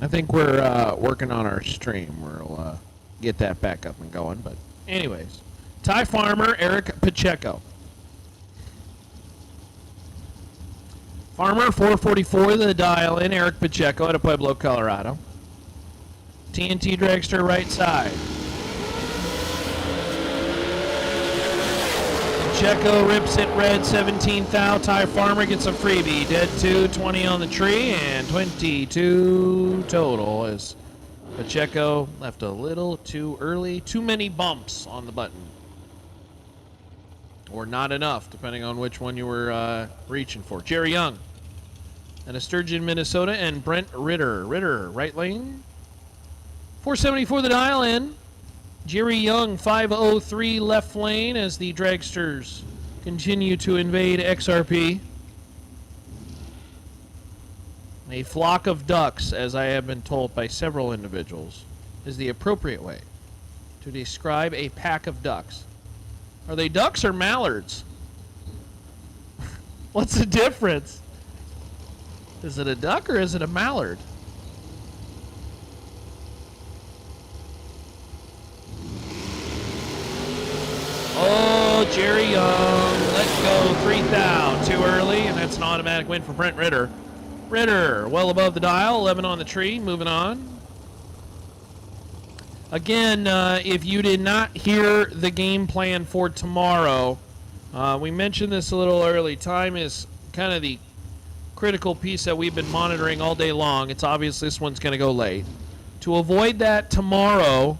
I think we're working on our stream. We'll get that back up and going. But anyways, Ty Farmer, Eric Pacheco. Farmer, 444 the dial in. Eric Pacheco out of Pueblo, Colorado. TNT Dragster right side. Pacheco rips it red, 17th out. Ty Farmer gets a freebie. Dead 2, 20 on the tree, and 22 total as Pacheco left a little too early. Too many bumps on the button. Or not enough, depending on which one you were reaching for. Jerry Young out of Sturgeon, Minnesota, and Brent Ritter. Ritter, right lane. 474 the dial in. Jerry Young, 503 left lane as the Dragsters continue to invade XRP. A flock of ducks, as I have been told by several individuals, is the appropriate way to describe a pack of ducks. Are they ducks or mallards? What's the difference? Is it a duck or is it a mallard? Oh, Jerry Young, let's go, 3,000, too early, and that's an automatic win for Brent Ritter. Ritter, well above the dial, 11 on the tree, moving on. Again, if you did not hear the game plan for tomorrow, we mentioned this a little early. Time is kind of the critical piece that we've been monitoring all day long. It's obvious this one's going to go late. To avoid that tomorrow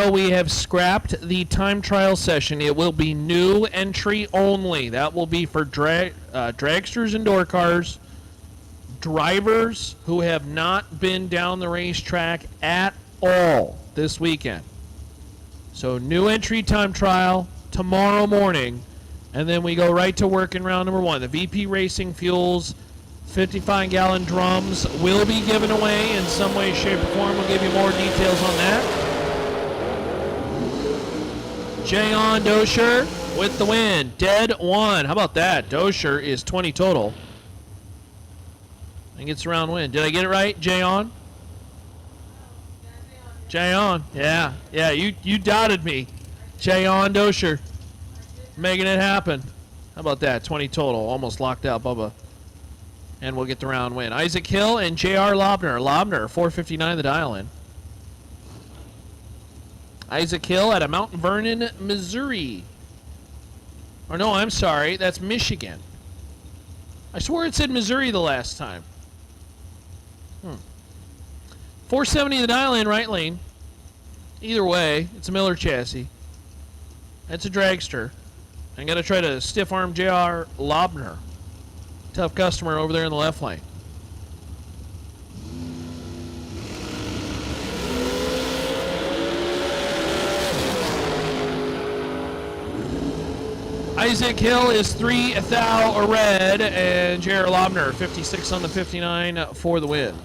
we have scrapped the time trial session. It will be new entry only. That will be for dragsters and door cars, drivers who have not been down the racetrack at all this weekend. So new entry time trial tomorrow morning, and then we go right to work in round number 1. The VP Racing Fuels 55-gallon drums will be given away in some way, shape, or form. We'll give you more details on that. Jayon Dosher with the win. Dead 1. How about that? Dosher is 20 total. And gets a round win. Did I get it right, Jayon? Jayon. Yeah. Yeah, you doubted me. Jayon Dosher. Making it happen. How about that? 20 total. Almost locked out, Bubba. And we'll get the round win. Isaac Hill and J.R. Lobner. Lobner, 459 the dial in. Isaac Hill out of Mount Vernon, Missouri. Or no, I'm sorry. That's Michigan. I swore it said Missouri the last time. 470 the dial in, right lane. Either way, it's a Miller chassis. That's a dragster. I'm going to try to stiff arm J.R. Lobner. Tough customer over there in the left lane. Isaac Hill is 3,000 red, and J.R. Lobner, 56 on the 59 for the win.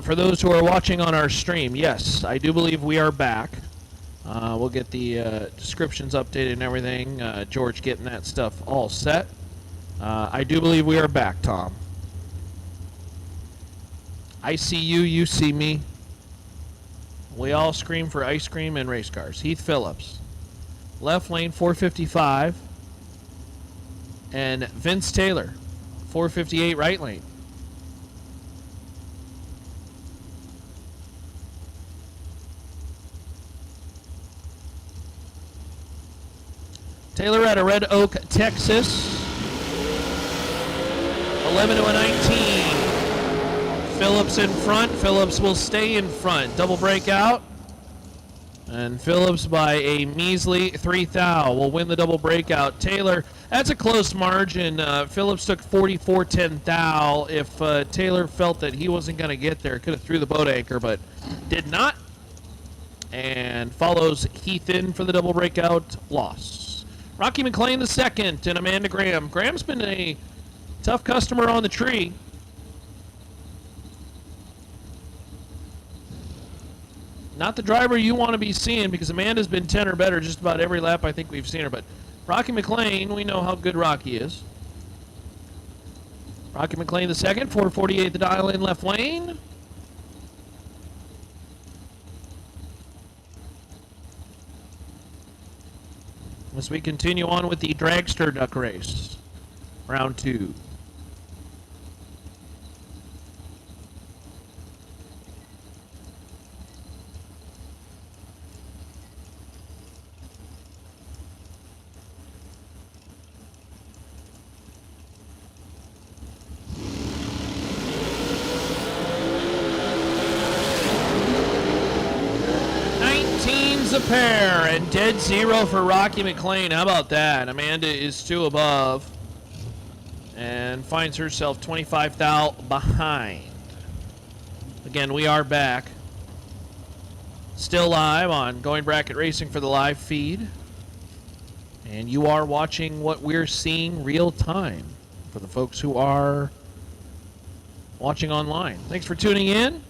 For those who are watching on our stream, yes, I do believe we are back. We'll get the descriptions updated and everything. George getting that stuff all set. I do believe we are back, Tom. I see you, you see me. We all scream for ice cream and race cars. Heath Phillips. Left lane, 455. And Vince Taylor, 458 right lane. Taylor out of Red Oak, Texas. 11 to a 19. Phillips in front. Phillips will stay in front. Double breakout. And Phillips by a measly 3,000 will win the double breakout. Taylor, that's a close margin. Phillips took 44-10 if Taylor felt that he wasn't going to get there. Could have threw the boat anchor, but did not. And follows Heath in for the double breakout loss. Rocky McLean the second and Amanda Graham. Graham's been a tough customer on the tree. Not the driver you want to be seeing, because Amanda's been 10 or better just about every lap I think we've seen her. But Rocky McLean, we know how good Rocky is. Rocky McLean the second, 448 the dial in left lane. As we continue on with the Dragster Duck Race, round 2. A pair and dead zero for Rocky McLean. How about that? Amanda is 2 above and finds herself 25 thou behind. Again, we are back. Still live on Going Bracket Racing for the live feed. And you are watching what we're seeing real time for the folks who are watching online. Thanks for tuning in.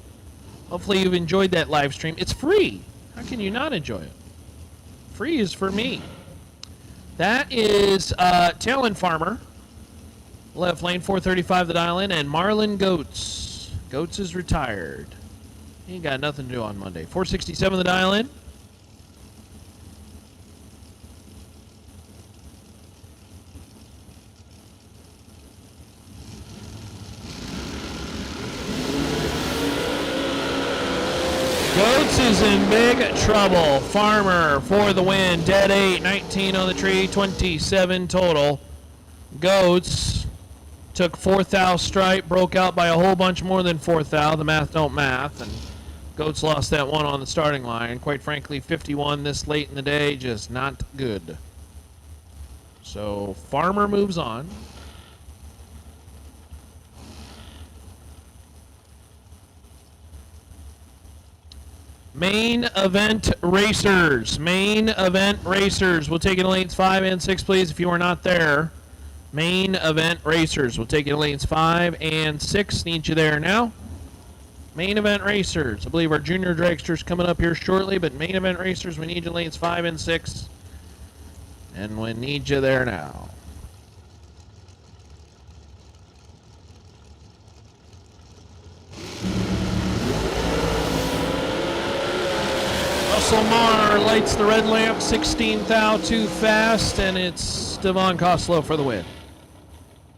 Hopefully you've enjoyed that live stream. It's free. How can you not enjoy it? Free is for me. That is Talon Farmer. Left lane, 435 the dial in, and Marlon Goats. Goats is retired. He ain't got nothing to do on Monday. 467 the dial in. Goats is in big trouble. Farmer for the win. Dead 8, 19 on the tree, 27 total. Goats took 4th thou stripe, broke out by a whole bunch more than 4th thou. The math don't math, and Goats lost that one on the starting line. Quite frankly, 51 this late in the day, just not good. So Farmer moves on. Main event racers. Main event racers. We'll take it in lanes 5 and 6, please, if you are not there. Main event racers. We'll take it in lanes 5 and 6. Need you there now. Main event racers. I believe our junior dragster's coming up here shortly, but main event racers, we need you in lanes 5 and 6. And we need you there now. Russell Marr lights the red lamp, 16 thou too fast, and it's Devon Costlow for the win.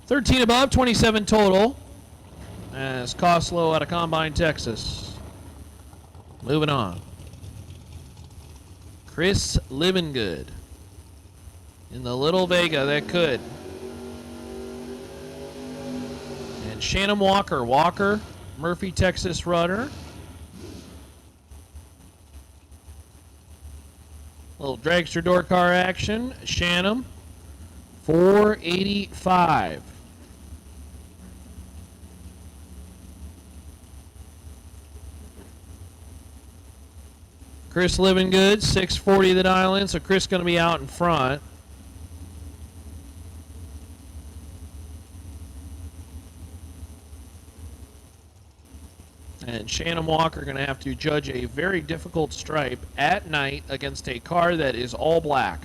13 above, 27 total, as Costlow out of Combine, Texas. Moving on. Chris Livingood in the Little Vega that could. And Shannon Walker. Walker, Murphy, Texas runner. Little dragster door car action. Shannon, 485. Chris Livingood, 640 the dial in, so Chris going to be out in front. And Shannon Walker going to have to judge a very difficult stripe at night against a car that is all black.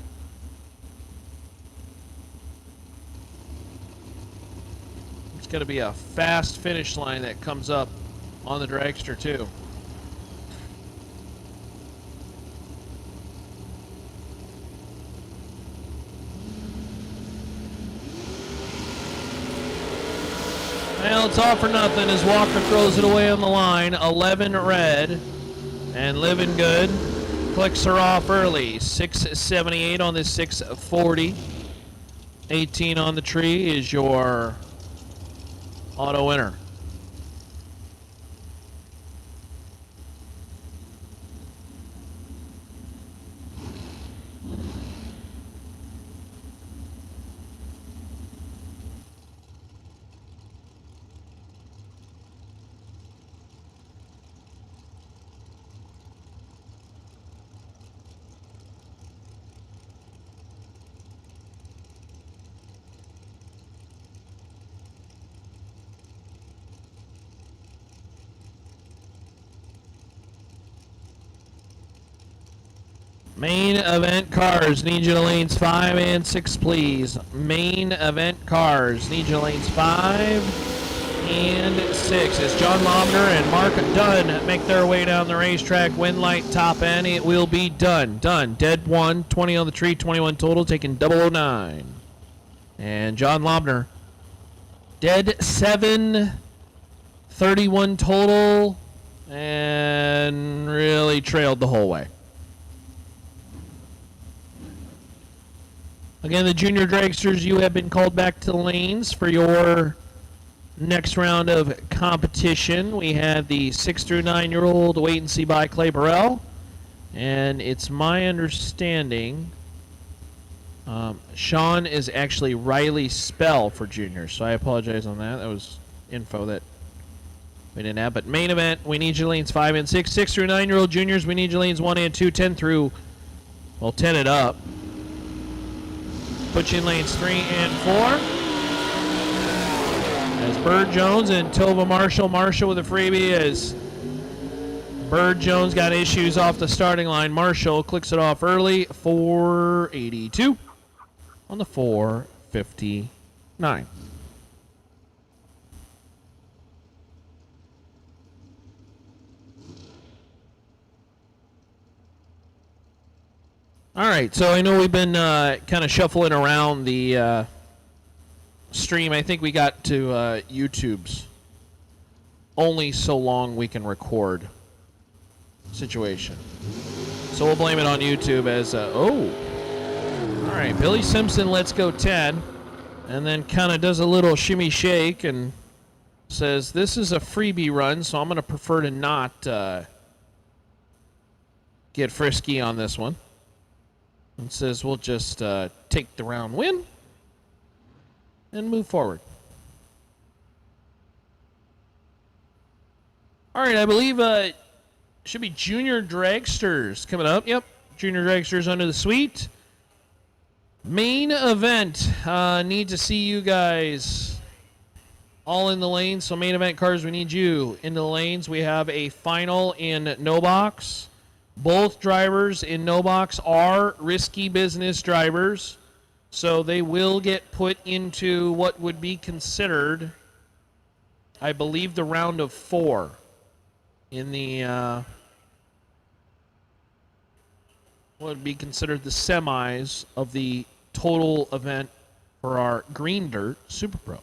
It's going to be a fast finish line that comes up on the dragster too. Well, it's all for nothing as Walker throws it away on the line. 11 red. And Livingood clicks her off early. 678 on this 640. 18 on the tree is your auto winner. Main event cars, need you to lanes 5 and 6, please. Main event cars, need you to lanes 5 and 6. As John Lobner and Mark Dunn make their way down the racetrack, win light top end, it will be done. Done. Dead 1, 20 on the tree, 21 total, taking 009. And John Lobner, dead 7, 31 total, and really trailed the whole way. Again, the junior dragsters, you have been called back to the lanes for your next round of competition. We have the 6 through 9-year-old wait and see by Clay Burrell. And it's my understanding Sean is actually Riley Spell for juniors, so I apologize on that. That was info that we didn't have. But main event, we need your lanes 5 and 6. 6 through 9-year-old juniors, we need your lanes 1 and 2. 10 through, well, 10 it up. Put you in lanes 3 and 4. As Bird Jones and Tova Marshall. Marshall with a freebie as Bird Jones got issues off the starting line. Marshall clicks it off early. 482 on the 459. All right, so I know we've been kind of shuffling around the stream. I think we got to YouTube's only so long we can record situation. So we'll blame it on YouTube as, all right, Billy Simpson, let's go 10, and then kind of does a little shimmy shake and says, this is a freebie run, so I'm going to prefer to not get frisky on this one. And says we'll just take the round win and move forward. All right, I believe should be junior dragsters coming up. Yep, junior dragsters under the suite. Main event. Need to see you guys all in the lanes. So main event cars, we need you in the lanes. We have a final in no box. Both drivers in no box are risky business drivers, so they will get put into what would be considered, I believe, the round of 4 in the what would be considered the semis of the total event for our Green Dirt Super Pro.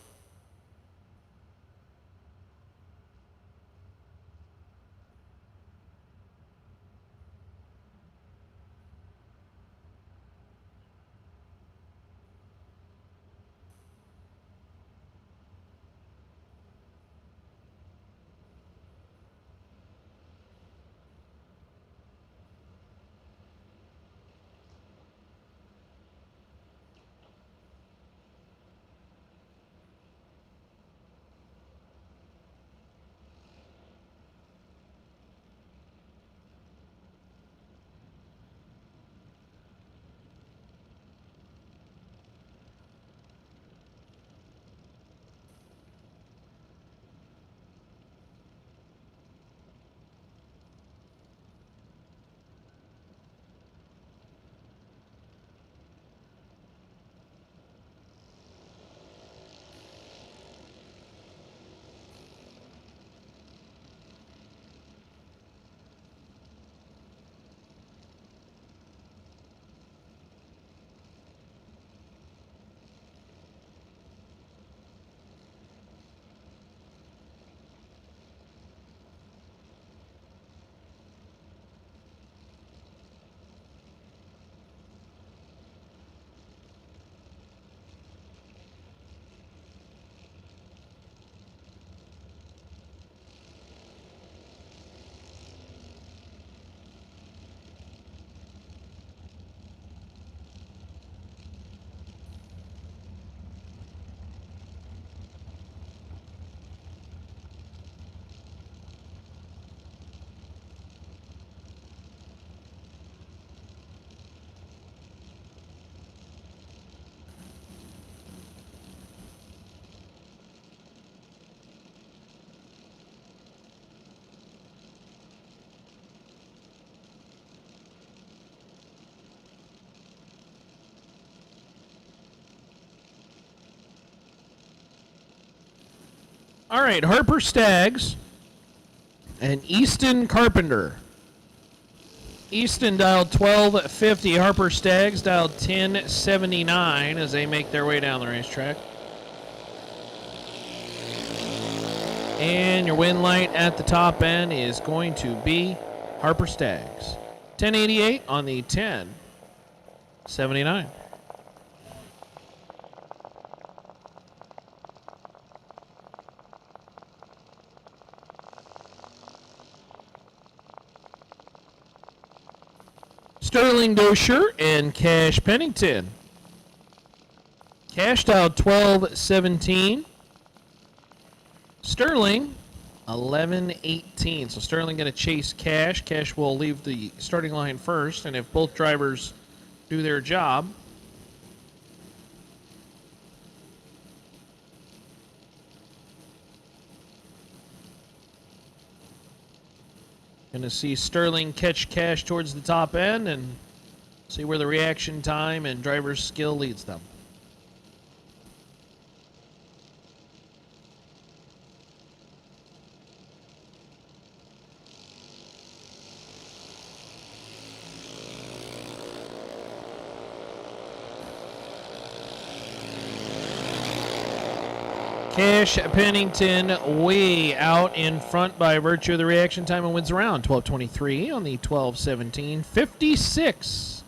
All right, Harper Staggs and Easton Carpenter. Easton dialed 1250. Harper Staggs dialed 1079 as they make their way down the racetrack. And your win light at the top end is going to be Harper Staggs. 1088 on the 1079. Sterling Dosher and Cash Pennington. Cash dialed 1217. Sterling 1118. So Sterling going to chase Cash. Cash will leave the starting line first, and if both drivers do their job, going to see Sterling catch Cash towards the top end and see where the reaction time and driver's skill leads them. Cash Pennington way out in front by virtue of the reaction time and wins the round. 12:23 on the 12:17. 56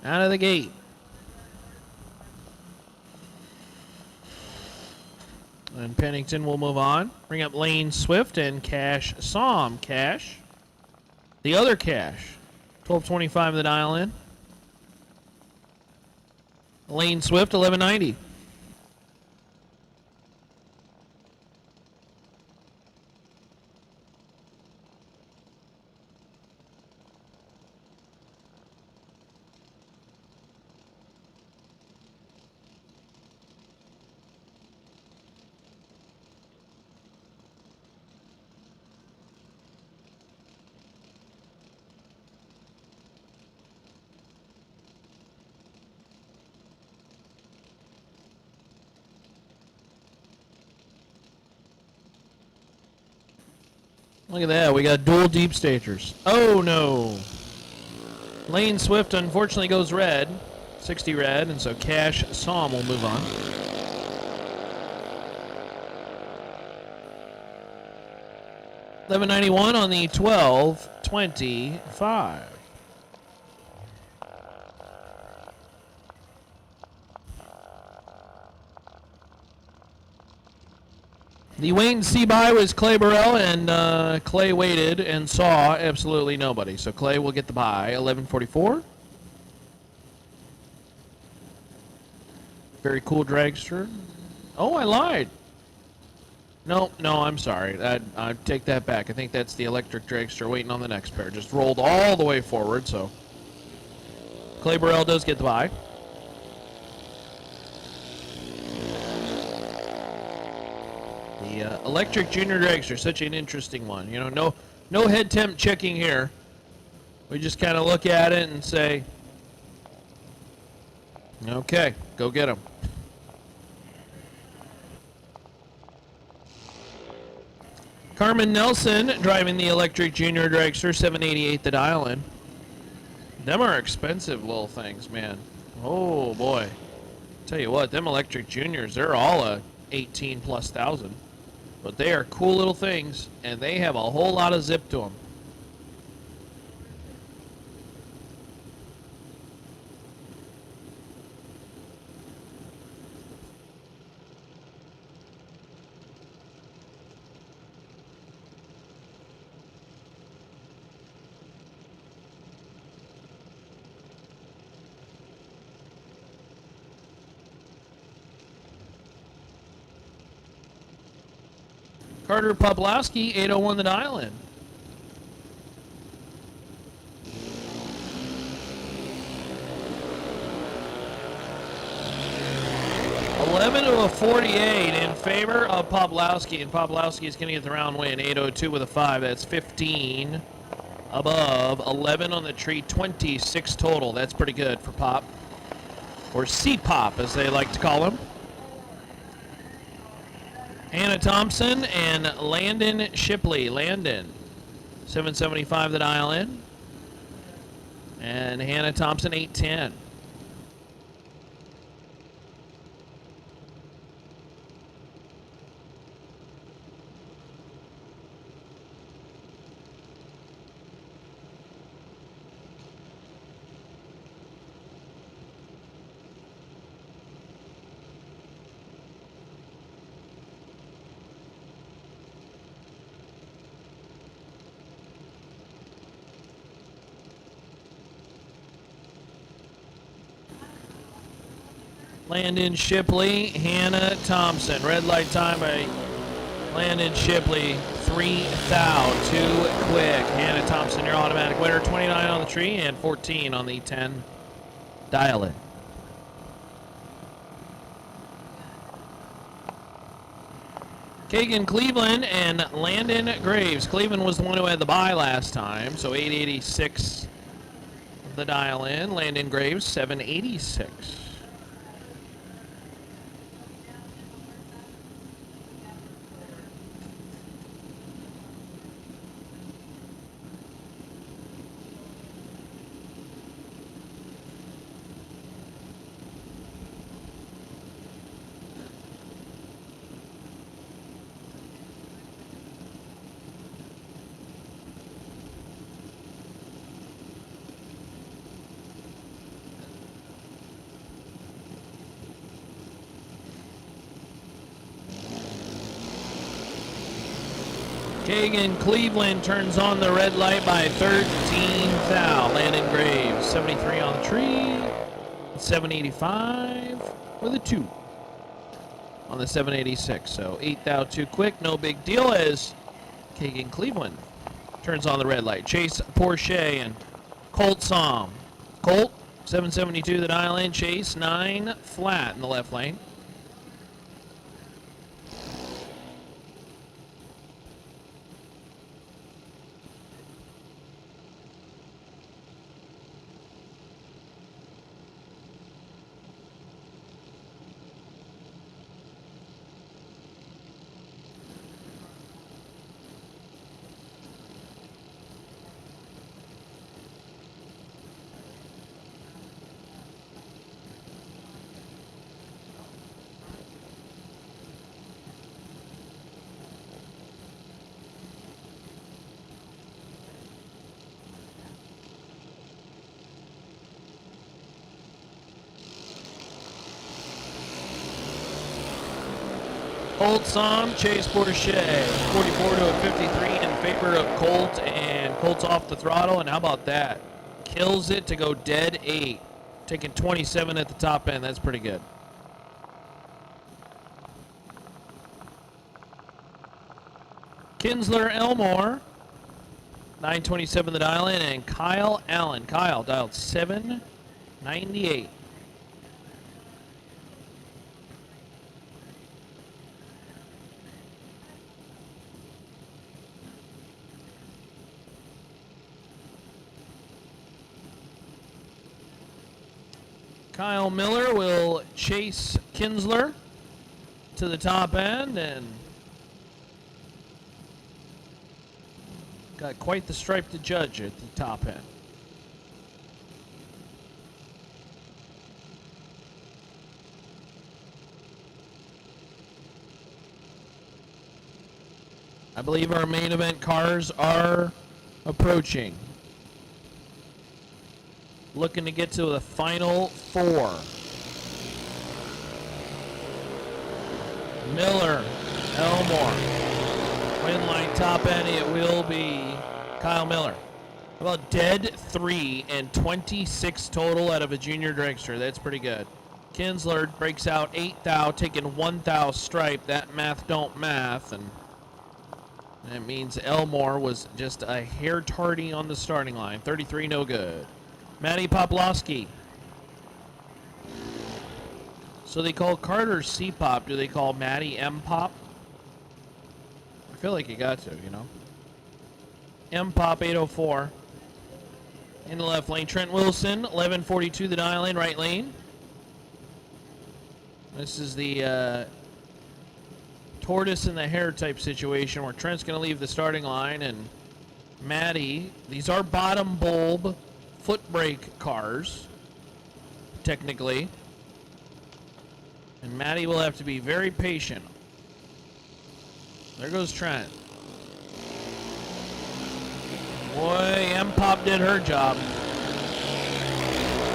out of the gate. And Pennington will move on. Bring up Lane Swift and Cash Som. Cash. The other Cash. 12:25 the dial in. Lane Swift 1190. Look at that. We got dual deep stagers. Oh, no. Lane Swift unfortunately goes red. 60 red, and so Cash Som will move on. $11.91 on the 12:25. The wait and see by was Clay Burrell, and Clay waited and saw absolutely nobody. So Clay will get the buy. 11:44. Very cool dragster. Oh, I lied. No, I'm sorry. I take that back. I think that's the electric dragster waiting on the next pair. Just rolled all the way forward, so Clay Burrell does get the buy. The electric junior dragster, such an interesting one. You know, no head temp checking here. We just kind of look at it and say, okay, go get him. Carmen Nelson driving the electric junior dragster, 788 the dial in. Them are expensive little things, man. Oh boy. Tell you what, them electric juniors, they're all a 18 plus thousand. But they are cool little things, and they have a whole lot of zip to them. Carter Poplowski, 801 the dial in. $11-48 in favor of Poplowski, and Poplowski is going to get the round win. 802 with a 5. That's 15 above. 11 on the tree. 26 total. That's pretty good for Pop, or C-Pop as they like to call him. Hannah Thompson and Landon Shipley. Landon, 775 the dial in. And Hannah Thompson, 810. Landon Shipley, Hannah Thompson. Red light time by Landon Shipley. 3 thou, too quick. Hannah Thompson, your automatic winner. 29 on the tree and 14 on the 10 dial in. Kagan Cleveland and Landon Graves. Cleveland was the one who had the bye last time, so 886 the dial in. Landon Graves, 786. Kagan Cleveland turns on the red light by 13 thou. Landon Graves, 73 on the tree. 785 with a 2 on the 786. So 8 thou too quick, no big deal as Kagan Cleveland turns on the red light. Chase Porsche and Colt Som. Colt, 772 the dial in. Chase, 9 flat in the left lane. Colt Som, Chase Porsche, 44 to a 53 in favor of Colt, and Colt's off the throttle, and how about that? Kills it to go dead 8, taking 27 at the top end. That's pretty good. Kinsler Elmore, 927 the dial in, and Kyle Allen. Kyle dialed 798. Kyle Miller will chase Kinsler to the top end and got quite the stripe to judge at the top end. I believe our main event cars are approaching. Looking to get to the final 4. Miller, Elmore. Win line top end, it will be Kyle Miller. How about dead 3 and 26 total out of a junior dragster? That's pretty good. Kinsler breaks out 8 thou, taking 1 thou stripe. That math don't math, and that means Elmore was just a hair tardy on the starting line. 33, no good. Matty Poplowski. So they call Carter C-Pop. Do they call Matty M-Pop? I feel like you got to, you know. M-Pop 804. In the left lane. Trent Wilson, 1142 the dial in, right lane. This is the tortoise in the hare type situation where Trent's going to leave the starting line and Maddie, these are bottom bulb foot brake cars, technically. And Maddie will have to be very patient. There goes Trent. Boy, M-Pop did her job.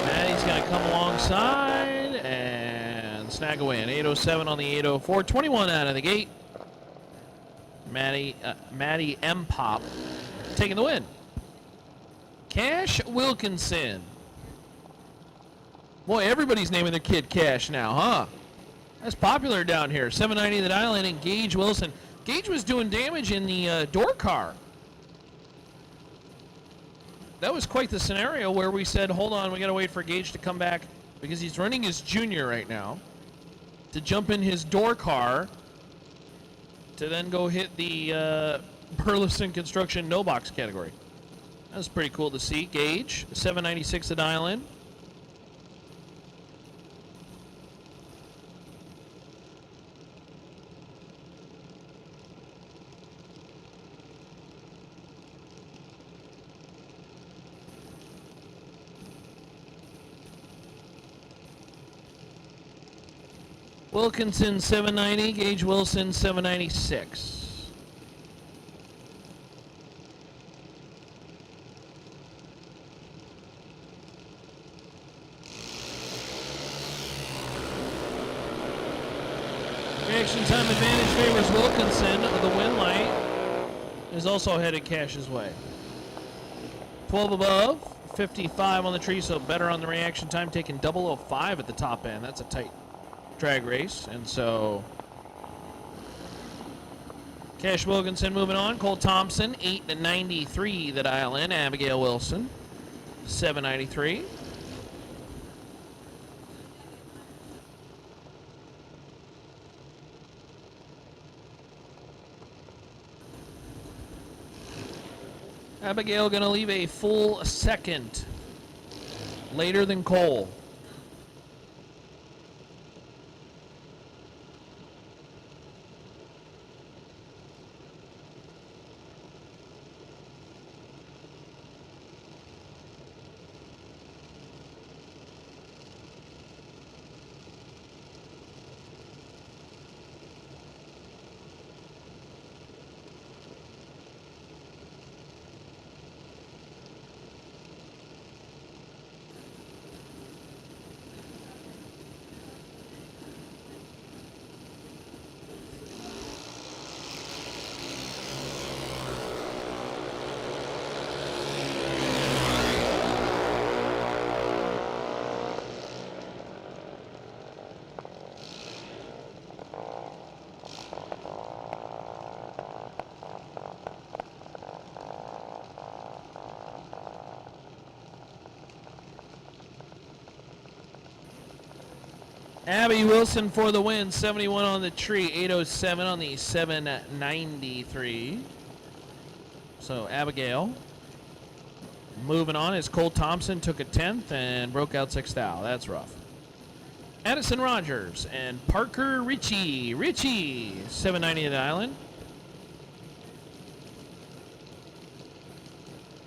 Maddie's going to come alongside and snag a win. 807 on the 804. 21 out of the gate. Maddie M-Pop taking the win. Cash Wilkinson. Boy, everybody's naming their kid Cash now, huh? That's popular down here. 790 the dial in, and Gage Wilson. Gage was doing damage in the door car. That was quite the scenario where we said, hold on, we got to wait for Gage to come back because he's running his junior right now to jump in his door car to then go hit the Burleson Construction no box category. That was pretty cool to see. Gage, 796 the dial in. Wilkinson 790, Gage Wilson 796. Reaction time advantage favors Wilkinson. The win light is also headed Cash's way. 12 above, 55 on the tree, so better on the reaction time, taking 005 at the top end. That's a tight drag race, and so Cash Wilkinson moving on. Cole Thompson 893 the dial in. Abigail Wilson 793. Abigail gonna leave a full second later than Cole. Abby Wilson for the win, 71 on the tree, 807 on the 793. So Abigail moving on as Cole Thompson took a 10th and broke out 6th out. That's rough. Addison Rogers and Parker Ritchie. Ritchie, 790 at the island.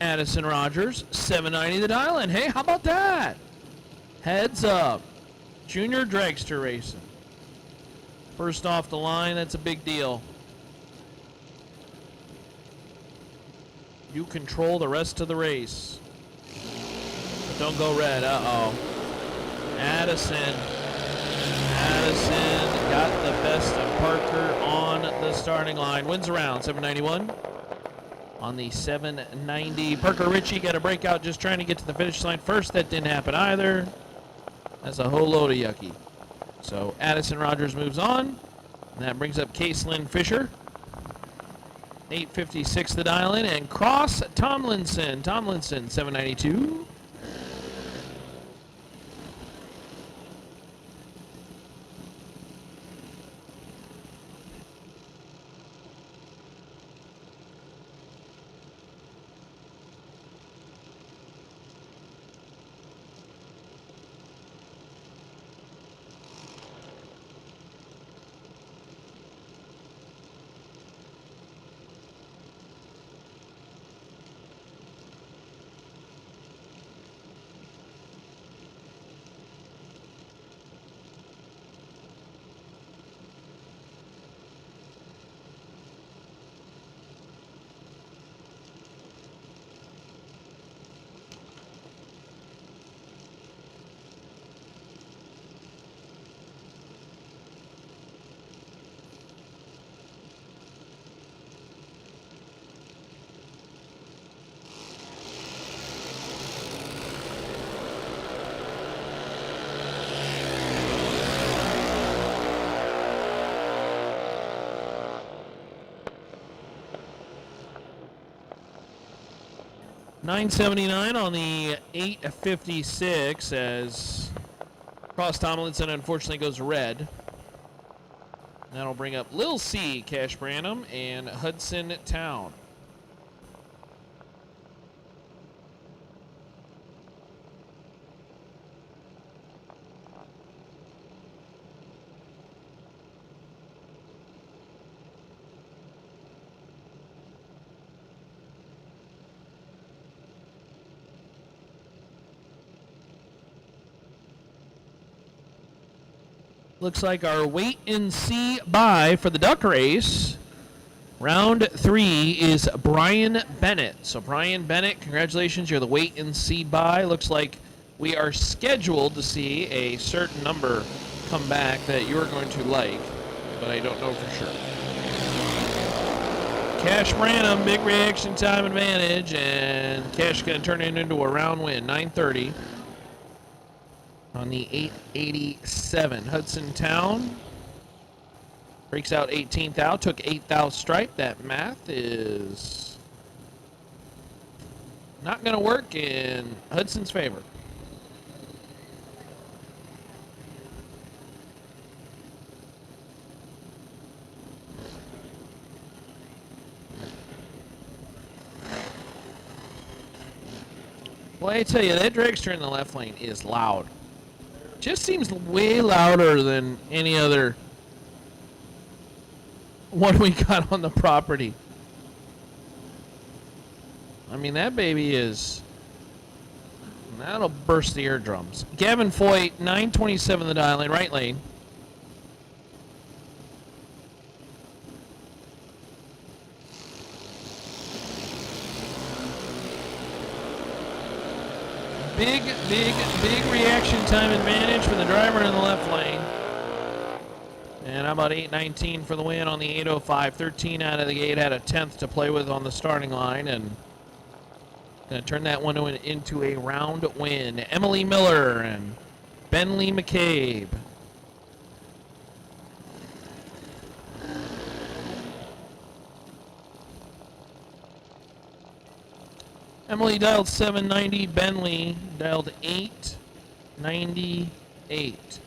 Addison Rogers, 790 the island. Hey, how about that? Heads up. Junior dragster racing. First off the line, that's a big deal. You control the rest of the race. But don't go red, uh-oh. Addison got the best of Parker on the starting line. Wins around, 791. On the 790, Parker Ritchie got a breakout just trying to get to the finish line first. That didn't happen either. That's a whole load of yucky. So Addison Rogers moves on. And that brings up Caselyn Fisher. 856 the dial in. And Cross Tomlinson. Tomlinson, 792. $9.79 on the 856 as Cross Tomlinson unfortunately goes red. That'll bring up Lil C, Cash Branham, and Hudson Town. Looks like our wait and see buy for the duck race. Round 3 is Brian Bennett. So Brian Bennett, congratulations, you're the wait and see buy. Looks like we are scheduled to see a certain number come back that you're going to like, but I don't know for sure. Cash Branham, big reaction time advantage, and Cash going to turn it into a round win, 930. On the 887, Hudson Town breaks out 18th out, took 8th out stripe. That math is not going to work in Hudson's favor. Well, I tell you, that dragster in the left lane is loud. Just seems way louder than any other one we got on the property. I mean, that baby is... That'll burst the eardrums. Gavin Foyt, 927 the dial lane, right lane. Big reaction time advantage for the driver in the left lane. And how about 819 for the win on the 805. 13 out of the gate, had a 10th to play with on the starting line, and going to turn that one into a round win. Emily Miller and Bentley McCabe. Emily dialed 790, Bentley dialed 898.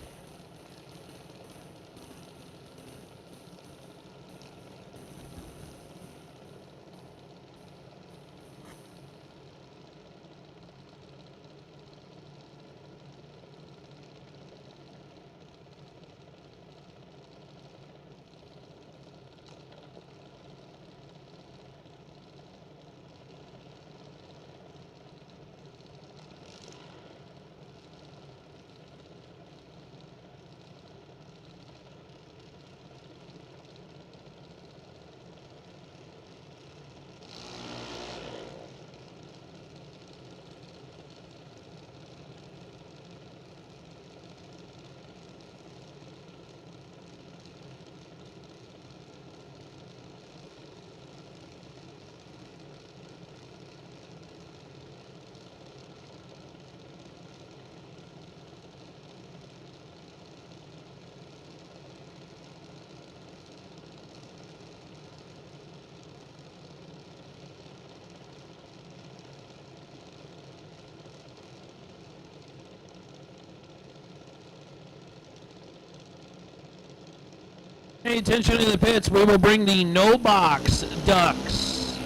Pay attention to the pits. We will bring the no box ducks.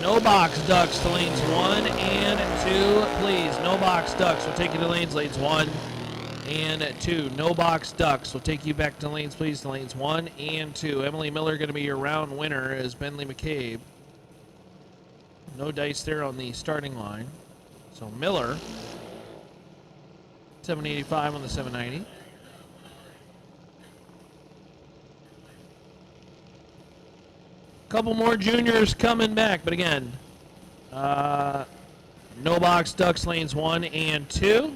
No box ducks to lanes 1 and 2, please. No box ducks will take you to lanes 1 and 2. No box ducks will take you back to lanes, please, to lanes 1 and 2. Emily Miller going to be your round winner as Bentley McCabe. No dice there on the starting line. So Miller, 785 on the 790. Couple more juniors coming back, but again, no box ducks lanes 1 and 2.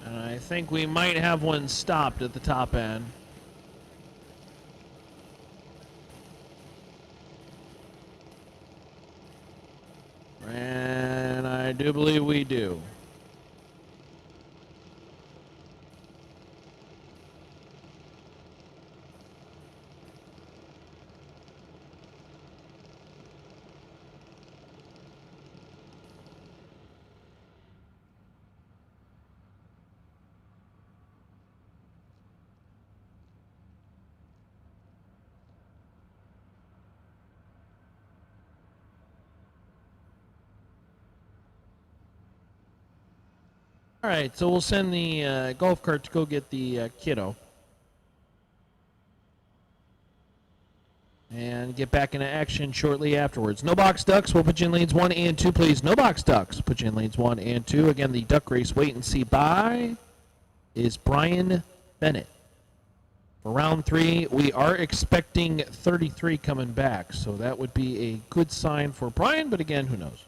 And I think we might have one stopped at the top end. And I do believe we do. All right, so we'll send the golf cart to go get the kiddo. And get back into action shortly afterwards. No box ducks. We'll put you in lanes 1 and 2, please. No box ducks. Put you in lanes 1 and 2. Again, the duck race wait and see by is Brian Bennett. For round 3, we are expecting 33 coming back, so that would be a good sign for Brian, but again, who knows?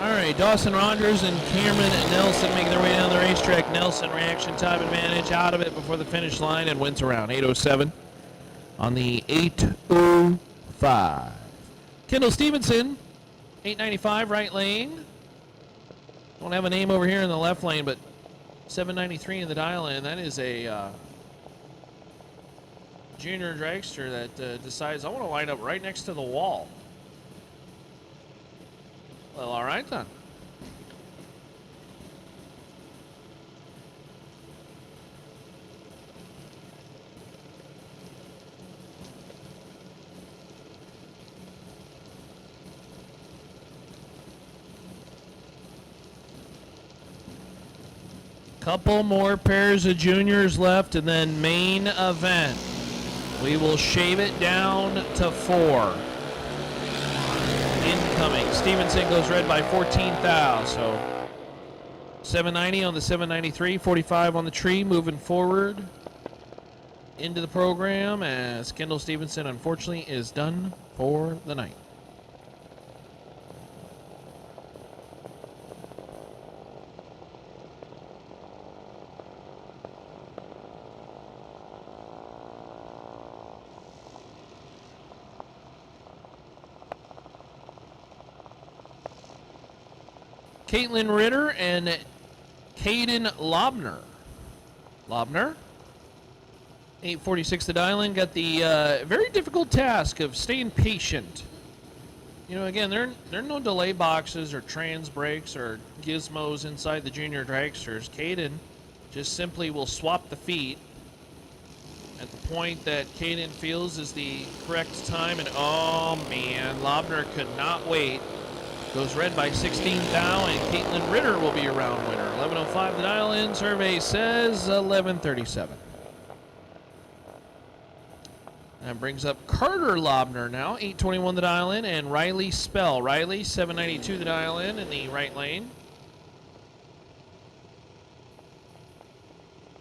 All right, Dawson Rogers and Cameron Nelson making their way down the racetrack. Nelson, reaction time advantage, out of it before the finish line and wins around 8:07 on the 8:05. Kendall Stevenson, 895 right lane. Don't have a name over here in the left lane, but 793 in the dial-in. That is a junior dragster that decides, I want to line up right next to the wall. Well, all right then. Couple more pairs of juniors left, and then main event. We will shave it down to 4. Incoming. Stevenson goes red by 14 thou. So 790 on the 793, 45 on the tree, moving forward into the program as Kendall Stevenson unfortunately is done for the night. Caitlin Ritter and Caden Lobner. Lobner? 8:46 the dial-in. Got the very difficult task of staying patient. You know, again, there are no delay boxes or trans brakes or gizmos inside the junior dragsters. Caden just simply will swap the feet at the point that Caden feels is the correct time. And oh man, Lobner could not wait. Goes red by 16 thou, and Caitlin Ritter will be your round winner. 11:05 the dial-in. Survey says 11:37. That brings up Carter Lobner now, 8:21 the dial-in, and Riley Spell. Riley, 7:92 the dial-in the right lane.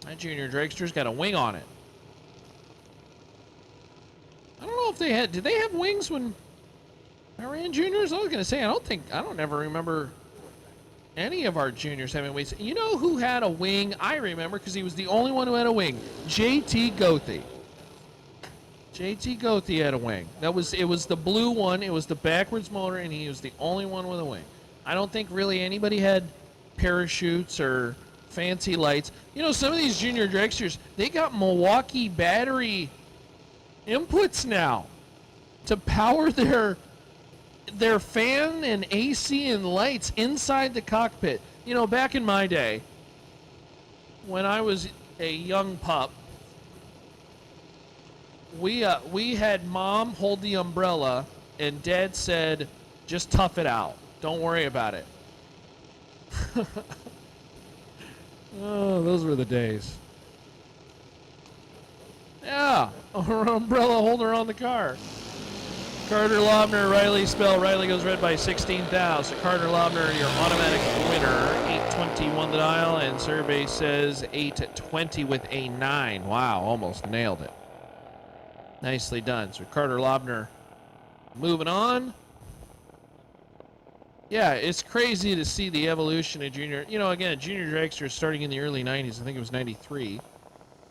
That junior dragster's got a wing on it. I don't know if they had, did they have wings when I ran juniors? I was going to say, I don't ever remember any of our juniors having wings. You know who had a wing? I remember because he was the only one who had a wing. JT Goethe. JT Goethe had a wing. It was the blue one. It was the backwards motor, and he was the only one with a wing. I don't think really anybody had parachutes or fancy lights. You know, some of these junior dragsters, they got Milwaukee battery inputs now to power their fan and AC and lights inside the cockpit. You know, back in my day, when I was a young pup, we had Mom hold the umbrella, and Dad said, just tough it out. Don't worry about it. Oh, those were the days. Yeah, umbrella holder on the car. Carter Lobner, Riley Spell. Riley goes red by 16 thou. So Carter Lobner, your automatic winner. 8:21 the dial, and survey says 8:20 with a 9. Wow, almost nailed it. Nicely done. So Carter Lobner moving on. Yeah, it's crazy to see the evolution of junior. You know, again, junior dragster starting in the early 90s. I think it was 93.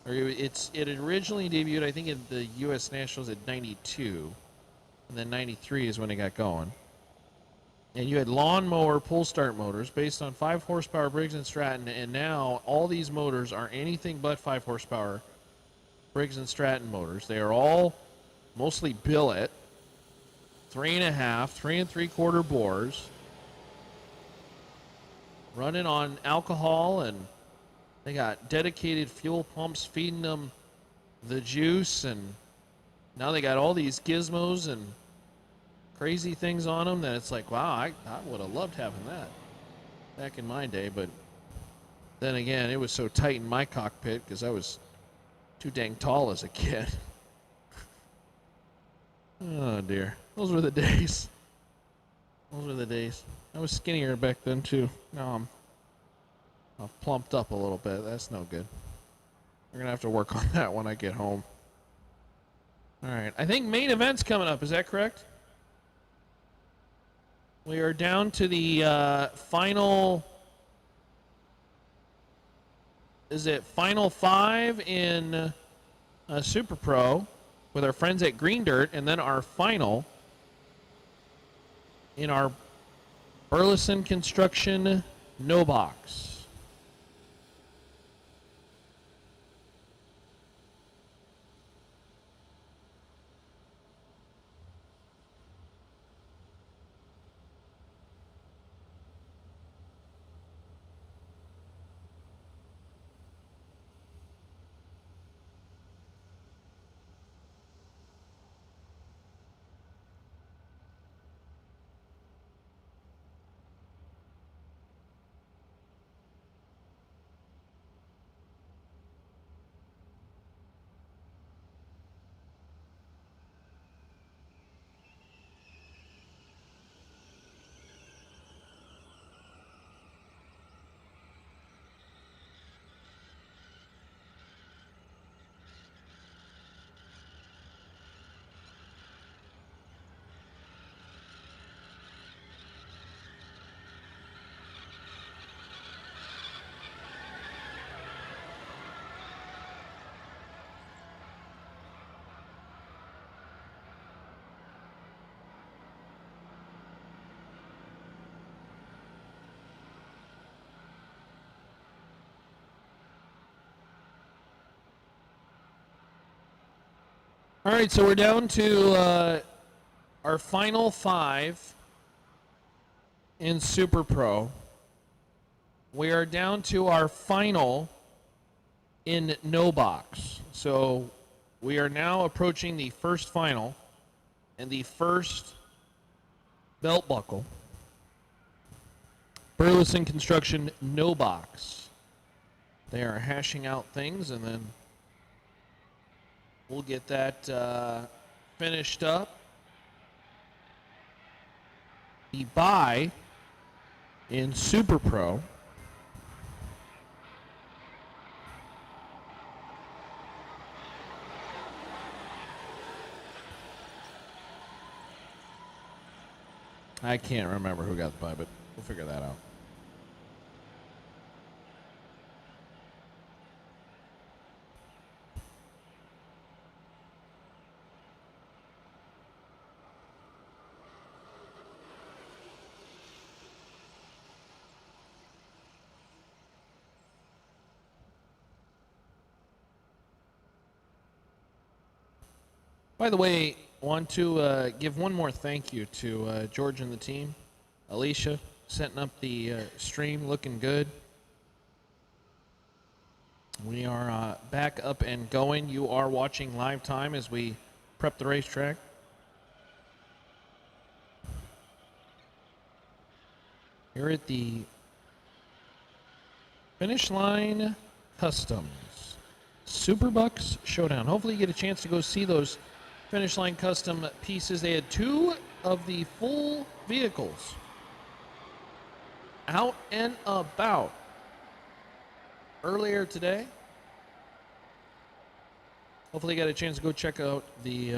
Or it originally debuted, I think, in the U.S. Nationals at 92. And then 93 is when it got going. And you had lawnmower pull start motors based on 5 horsepower Briggs & Stratton. And now all these motors are anything but 5 horsepower Briggs & Stratton motors. They are all mostly billet, 3.5, 3 3/4 bores, running on alcohol, and they got dedicated fuel pumps feeding them the juice, and now they got all these gizmos and crazy things on them that it's like, wow, I would have loved having that back in my day. But then again, it was so tight in my cockpit because I was too dang tall as a kid. Oh dear. Those were the days. Those were the days. I was skinnier back then too. Now I've plumped up a little bit. That's no good. We're gonna have to work on that when I get home. Alright. I think main event's coming up, is that correct? We are down to the final. Is it Final 5 in Super Pro with our friends at Green Dirt, and then our final in our Burleson Construction No Box. All right, so we're down to our final 5 in Super Pro. We are down to our final in no box. So we are now approaching the first final and the first belt buckle. Burleson Construction no box. They are hashing out things, and then we'll get that finished up. The buy in Super Pro. I can't remember who got the buy, but we'll figure that out. By the way, want to give one more thank you to George and the team. Alicia, setting up the stream, looking good. We are back up and going. You are watching live time as we prep the racetrack. Here at the Finish Line Customs Superbucks Showdown. Hopefully you get a chance to go see those Finish Line Custom pieces. They had 2 of the full vehicles out and about earlier today. Hopefully you got a chance to go check out the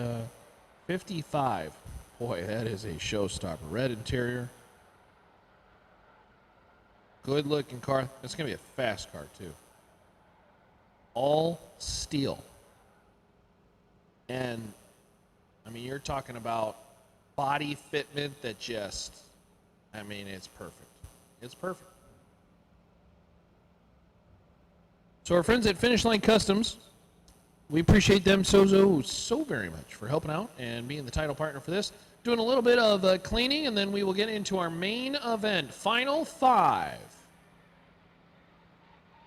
55. Boy, that is a showstopper. Red interior. Good looking car. It's going to be a fast car too. All steel. And I mean, you're talking about body fitment that just, I mean, it's perfect. It's perfect. So our friends at Finish Line Customs, we appreciate them so very much for helping out and being the title partner for this. Doing a little bit of cleaning, and then we will get into our main event, Final 5.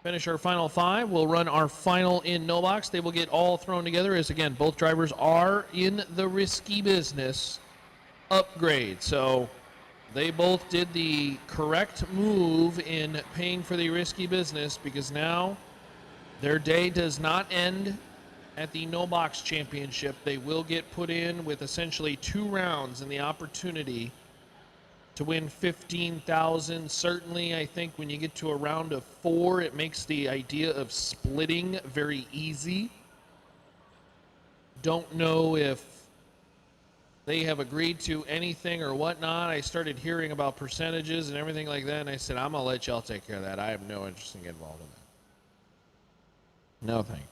Finish our final 5. We'll run our final in no box. They will get all thrown together as, again, both drivers are in the risky business upgrade. So they both did the correct move in paying for the risky business, because now their day does not end at the no box championship. They will get put in with essentially 2 rounds and the opportunity to win $15,000. Certainly, I think when you get to a round of 4, it makes the idea of splitting very easy. Don't know if they have agreed to anything or whatnot. I started hearing about percentages and everything like that, and I said, I'm going to let y'all take care of that. I have no interest in getting involved in that. No thank you.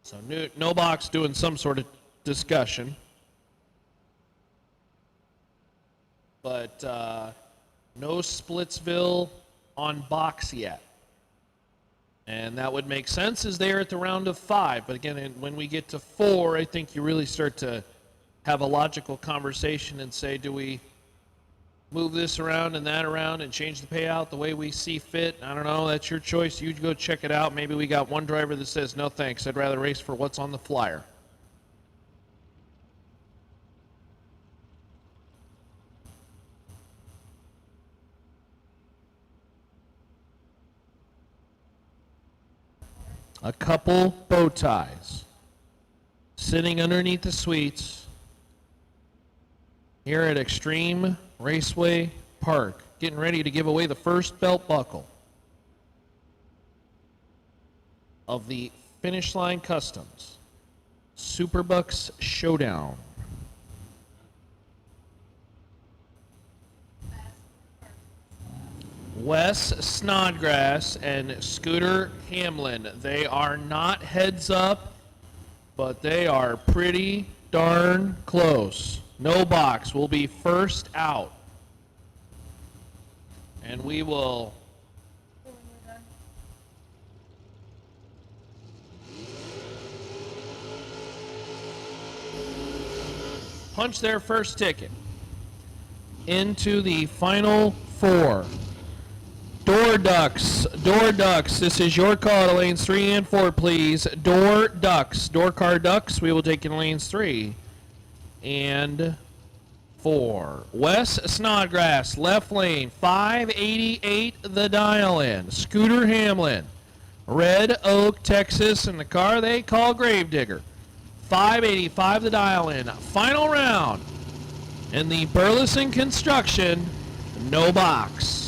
So no box doing some sort of discussion. But no Splitsville on box yet. And that would make sense as they are at the round of 5. But again, when we get to 4, I think you really start to have a logical conversation and say, do we move this around and that around and change the payout the way we see fit? I don't know. That's your choice. You go check it out. Maybe we got one driver that says, no thanks, I'd rather race for what's on the flyer. A couple bow ties sitting underneath the suites here at Xtreme Raceway Park, getting ready to give away the first belt buckle of the Finish Line Customs Superbucks Showdown. Wes Snodgrass and Scooter Hamlin. They are not heads up, but they are pretty darn close. No box will be first out. And we will punch their first ticket into the final 4. Door ducks, this is your call to lanes 3 and 4, please. Door ducks, door car ducks, we will take in lanes 3 and 4. Wes Snodgrass, left lane, 588 the dial in. Scooter Hamlin, Red Oak, Texas, in the car they call Gravedigger. 585 the dial in. Final round in the Burleson Construction no box.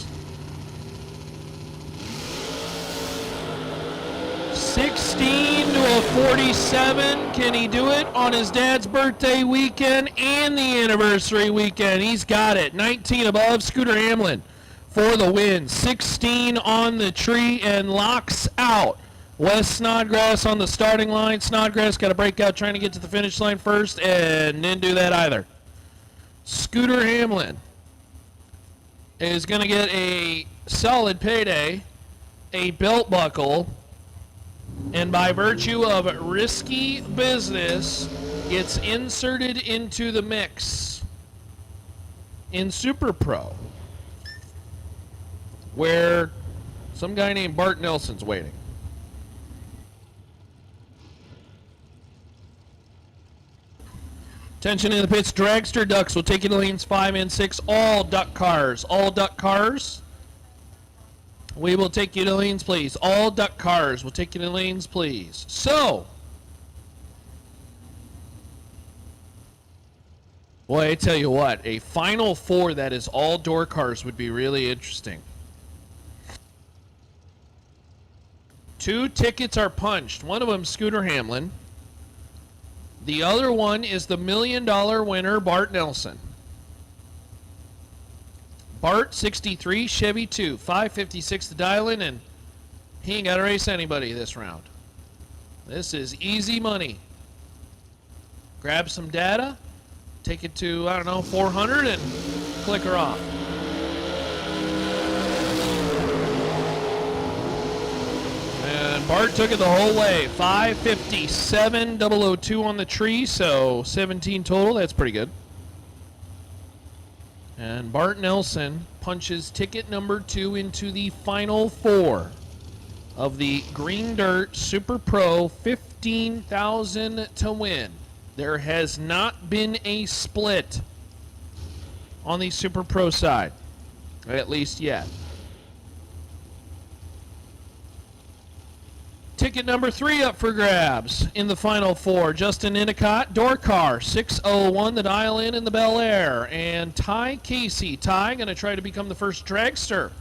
16 to a 47. Can he do it on his dad's birthday weekend and the anniversary weekend? He's got it. 19 above. Scooter Hamlin for the win. 16 on the tree and locks out. Wes Snodgrass on the starting line. Snodgrass got a breakout trying to get to the finish line first and didn't do that either. Scooter Hamlin is going to get a solid payday, a belt buckle, and by virtue of risky business, gets inserted into the mix in Super Pro, where some guy named Bart Nelson's waiting. Attention in the pits, Dragster Ducks will take you to lanes 5 and 6. All duck cars. We will take you to lanes, please. All duck cars will take you to lanes, please. So, boy, I tell you what, a final 4 that is all door cars would be really interesting. 2 tickets are punched. One of them, Scooter Hamlin. The other one is the $1 million winner, Bart Nelson. Bart, 63, Chevy 2, 556 to dial in, and he ain't got to race anybody this round. This is easy money. Grab some data, take it to, 400, and click her off. And Bart took it the whole way. 557, 002 on the tree, so 17 total. That's pretty good. And Bart Nelson punches ticket number 2 into the final 4 of the Green Dirt Super Pro, 15,000 to win. There has not been a split on the Super Pro side, at least yet. Ticket number 3 up for grabs in the final 4. Justin Endicott, door car, 601 the dial in the Bel Air. And Ty Casey. Ty going to try to become the first dragster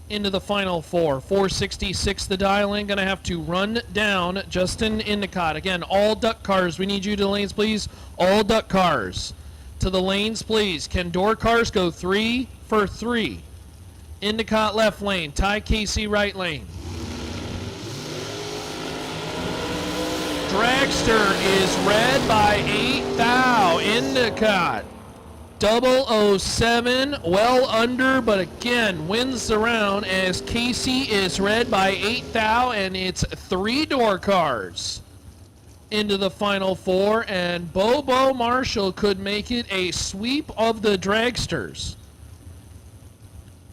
into the final 4. 466 the dial in. Going to have to run down Justin Endicott. Again, all duck cars. We need you to the lanes, please. All duck cars to the lanes, please. Can door cars go 3 for 3? Endicott left lane. Ty Casey right lane. Dragster is red by 8 thou. Endicott 007, well under, but again wins the round as Casey is red by 8 thou, and it's 3 door cars into the final 4, and Bobo Marshall could make it a sweep of the dragsters.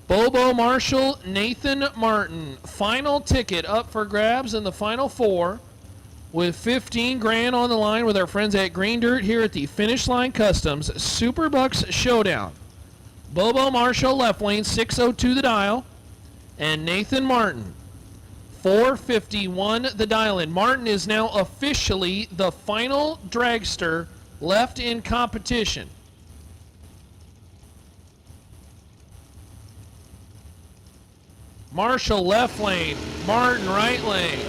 Bobo Marshall, Nathan Martin, final ticket up for grabs in the final 4. With 15 grand on the line with our friends at Green Dirt here at the Finish Line Customs Superbucks Showdown. Bobo Marshall left lane, 602 the dial, and Nathan Martin, 451 the dial in. Martin is now officially the final dragster left in competition. Marshall left lane, Martin right lane.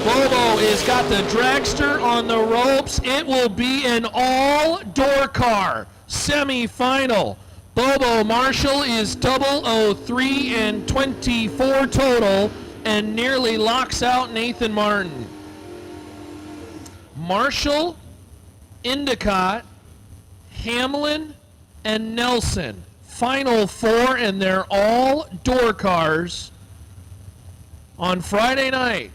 Bobo has got the dragster on the ropes. It will be an all-door car semi-final. Bobo Marshall is 003 and 24 total and nearly locks out Nathan Martin. Marshall, Endicott, Hamlin, and Nelson. Final 4, and they're all door cars on Friday night.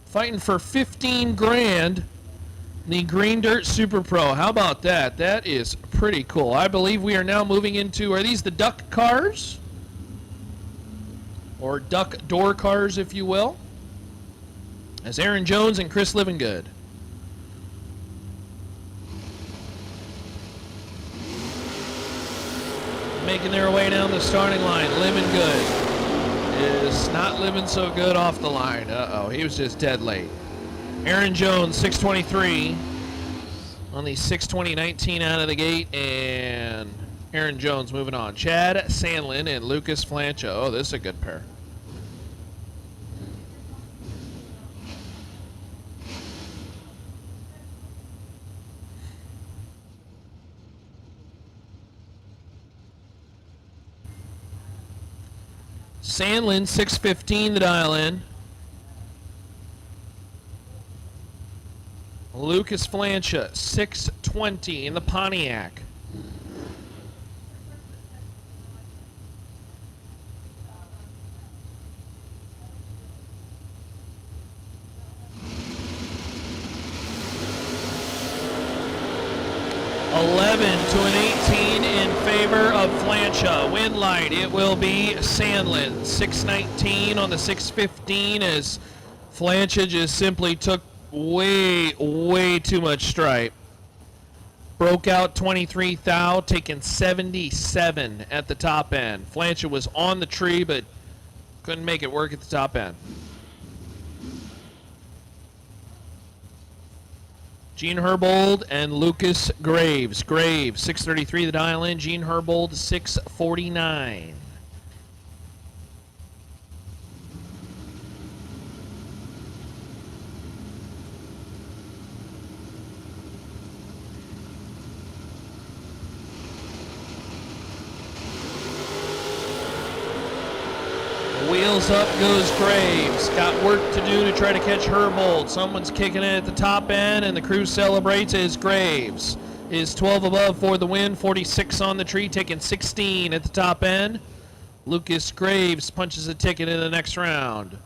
Fighting for 15 grand. The Green Dirt Super Pro. How about that? That is pretty cool. I believe we are now moving into, are these the duck cars? Or duck door cars, if you will. As Aaron Jones and Chris Livingood. Making their way down the starting line. Livingood is not living so good off the line. Uh-oh, he was just dead late. Aaron Jones, 623 on the 620-19 out of the gate, and Aaron Jones moving on. Chad Sandlin and Lucas Flancha. Oh, this is a good pair. Sandlin, 615 the dial in. Lucas Flancha, 620 in the Pontiac. To an 18 in favor of Flancha. Win light, it will be Sandlin. 619 on the 615 as Flancha just simply took way too much stripe. Broke out 23 thou, taking 77 at the top end. Flancha was on the tree, but couldn't make it work at the top end. Gene Herbold and Lucas Graves. Graves, 633 the dial in. Gene Herbold, 649. Wheels up goes Graves. Got work to do to try to catch Herbold. Someone's kicking it at the top end, and the crew celebrates as Graves is 12 above for the win. 46 on the tree, taking 16 at the top end. Lucas Graves punches a ticket in the next round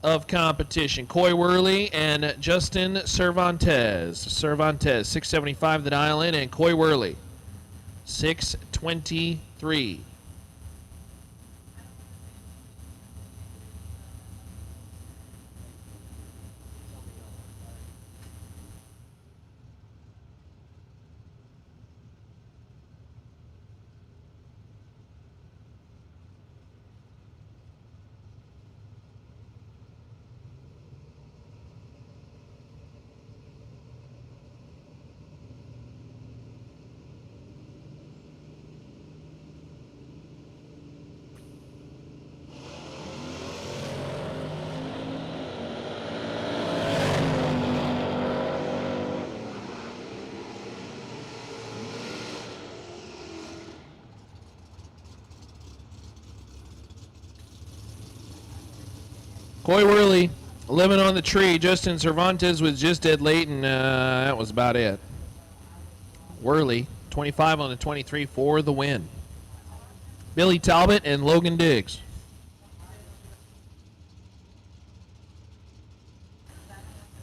of competition. Coy Worley and Justin Cervantes. Cervantes, 675 the dial in, and Coy Worley, 623. Coy Worley, 11 on the tree. Justin Cervantes was just dead late, and that was about it. Worley, 25 on the 23 for the win. Billy Talbot and Logan Diggs.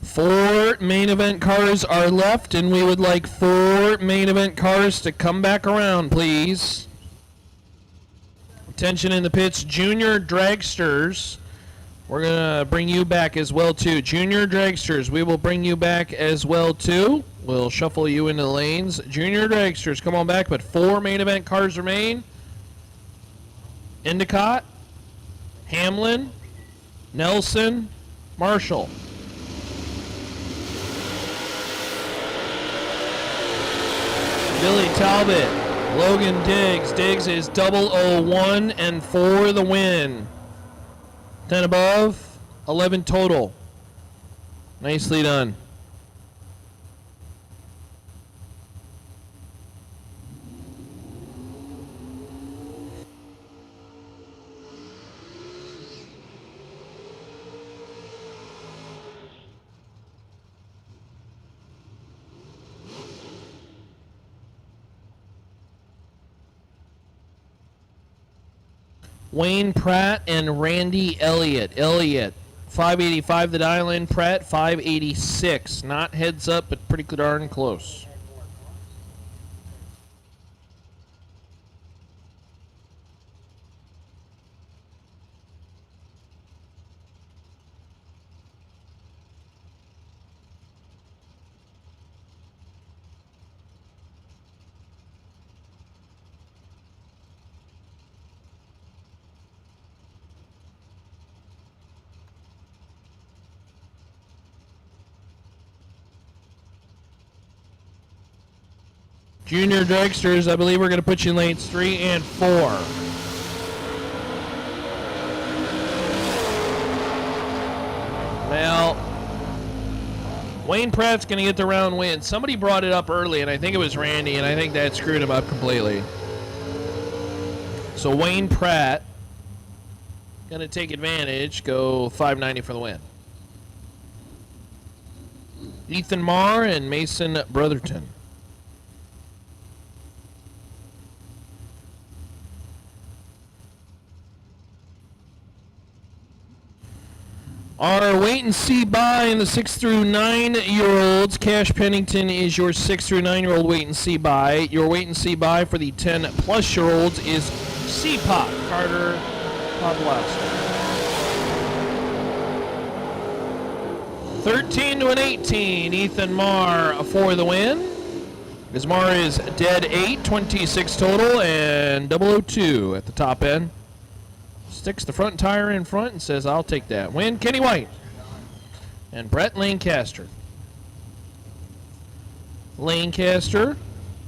Four main event cars are left, and we would like 4 main event cars to come back around, please. Attention in the pits, Junior Dragsters. We're going to bring you back as well, too. Junior Dragsters, we will bring you back as well, too. We'll shuffle you into the lanes. Junior Dragsters, come on back, but 4 main event cars remain. Endicott, Hamlin, Nelson, Marshall. Billy Talbot, Logan Diggs. Diggs is 001 and for the win. 10 above, 11 total. Nicely done. Wayne Pratt and Randy Elliott. Elliott, 585 the dial in. Pratt 586. Not heads up, but pretty darn close. Junior Dragsters, I believe we're going to put you in lanes 3 and 4. Well, Wayne Pratt's going to get the round win. Somebody brought it up early, and I think it was Randy, and I think that screwed him up completely. So Wayne Pratt going to take advantage, go 590 for the win. Ethan Marr and Mason Brotherton. Our wait and see buy in the 6 through 9-year-olds. Cash Pennington is your 6 through 9-year-old wait and see buy. Your wait and see buy for the 10-plus-year-olds is C-Pop, Carter Pavlowski. 13 to an 18, Ethan Marr for the win. As Marr is dead 8, 26 total, and 002 at the top end. Sticks the front tire in front and says, I'll take that. Win, Kenny White. And Brett Lancaster. Lancaster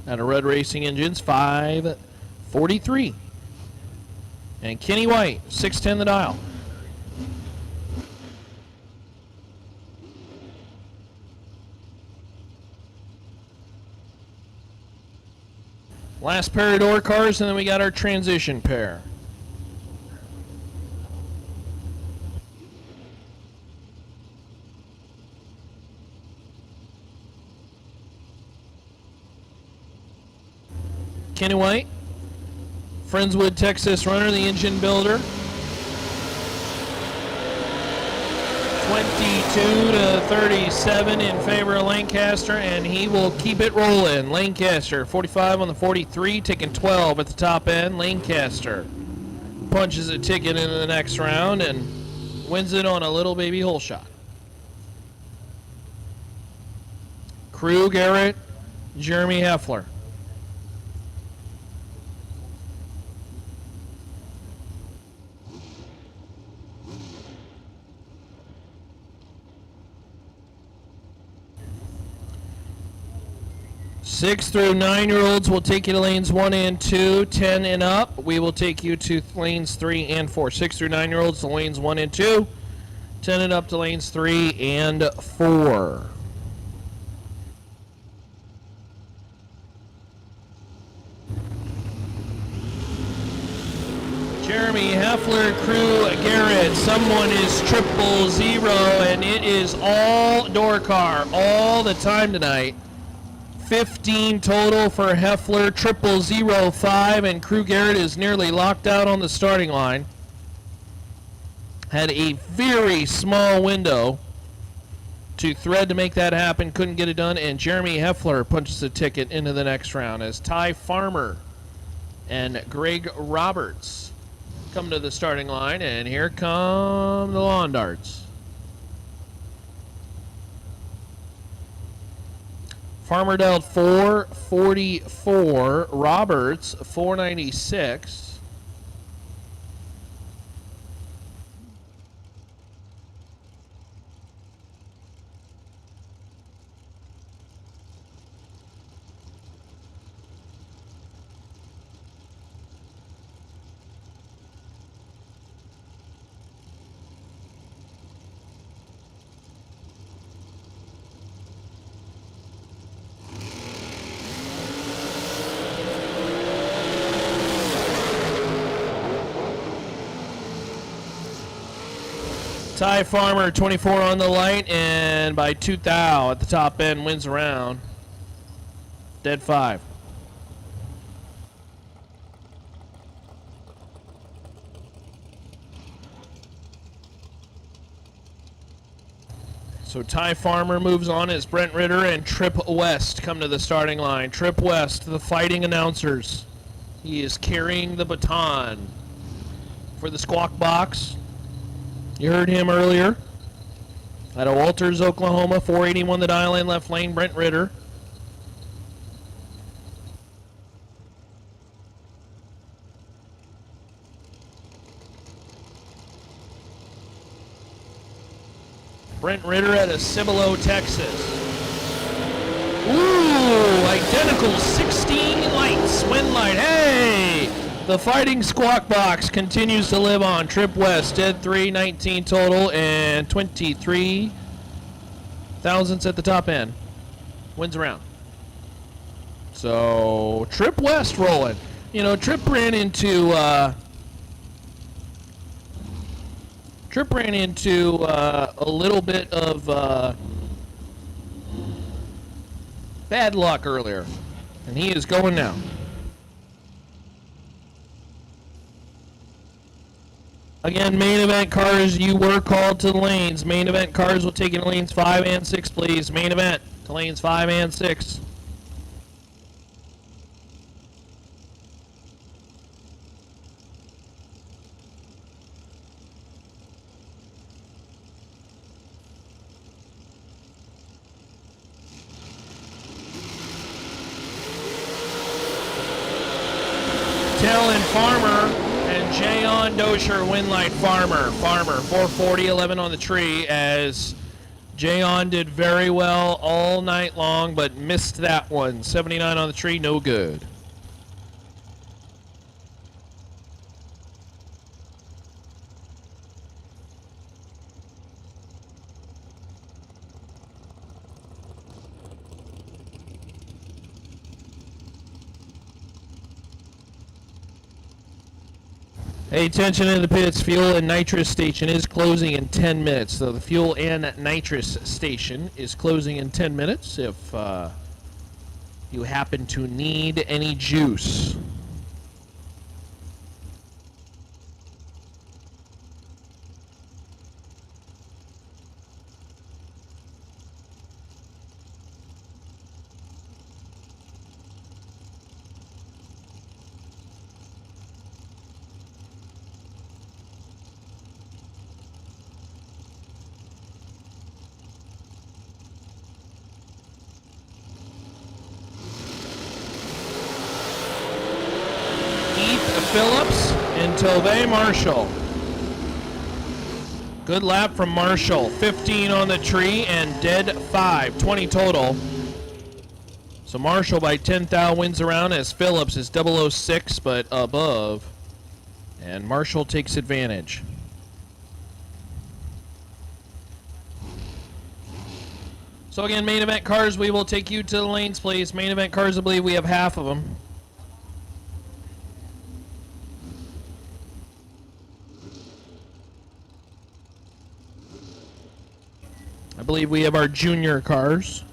out of Red Racing Engines, 543. And Kenny White, 610 the dial. Last pair of door cars, and then we got our transition pair. Kenny White, Friendswood, Texas runner, the engine builder. 22 to 37 in favor of Lancaster, and he will keep it rolling. Lancaster, 45 on the 43, taking 12 at the top end. Lancaster punches a ticket into the next round and wins it on a little baby hole shot. Crew Garrett, Jeremy Heffler. Six through 9-year-olds will take you to lanes 1 and 2. 10 and up, we will take you to lanes 3 and 4. 6 through 9-year-olds to lanes 1 and 2. 10 and up to lanes 3 and 4. Jeremy Heffler, Crew Garrett. Someone is 000, and it is all door car all the time tonight. 15 total for Heffler, 0005, and Crew Garrett is nearly locked out on the starting line. Had a very small window to thread to make that happen, couldn't get it done, and Jeremy Heffler punches a ticket into the next round as Ty Farmer and Greg Roberts come to the starting line, and here come the lawn darts. Farmer dealt 444, Roberts 496. Ty Farmer, 24 on the light, and by 2 thou at the top end wins the round. Dead 5. So Ty Farmer moves on as Brent Ritter and Trip West come to the starting line. Trip West, the fighting announcers. He is carrying the baton for the Squawk Box. You heard him earlier. Out of Walters, Oklahoma, 481 the dial in left lane, Brent Ritter. Brent Ritter out of Cibolo, Texas. Ooh, identical 16 lights, wind light. Hey! The fighting Squawk Box continues to live on. Trip West, dead 3, 19 total, and 23 thousandths at the top end. Wins around. So, Trip West rolling. You know, Trip ran into a little bit of bad luck earlier, and he is going now. Again, main event cars, you were called to the lanes. Main event cars will take you to lanes 5 and 6, please. Main event to lanes 5 and 6. Tell and Farmer and Jayon Dozier Winlight Farmer. 440, 11 on the tree as Jayon did very well all night long but missed that one. 79 on the tree, no good. Hey, attention in the pits. Fuel and nitrous station is closing in 10 minutes. So the fuel and nitrous station is closing in 10 minutes if you happen to need any juice. Phillips and Tove Marshall. Good lap from Marshall. 15 on the tree and dead 5. 20 total. So Marshall by 10 thou wins around as Phillips is 006 but above. And Marshall takes advantage. So again, main event cars, we will take you to the lanes, please. Main event cars, I believe we have half of them. I believe we have our junior cars.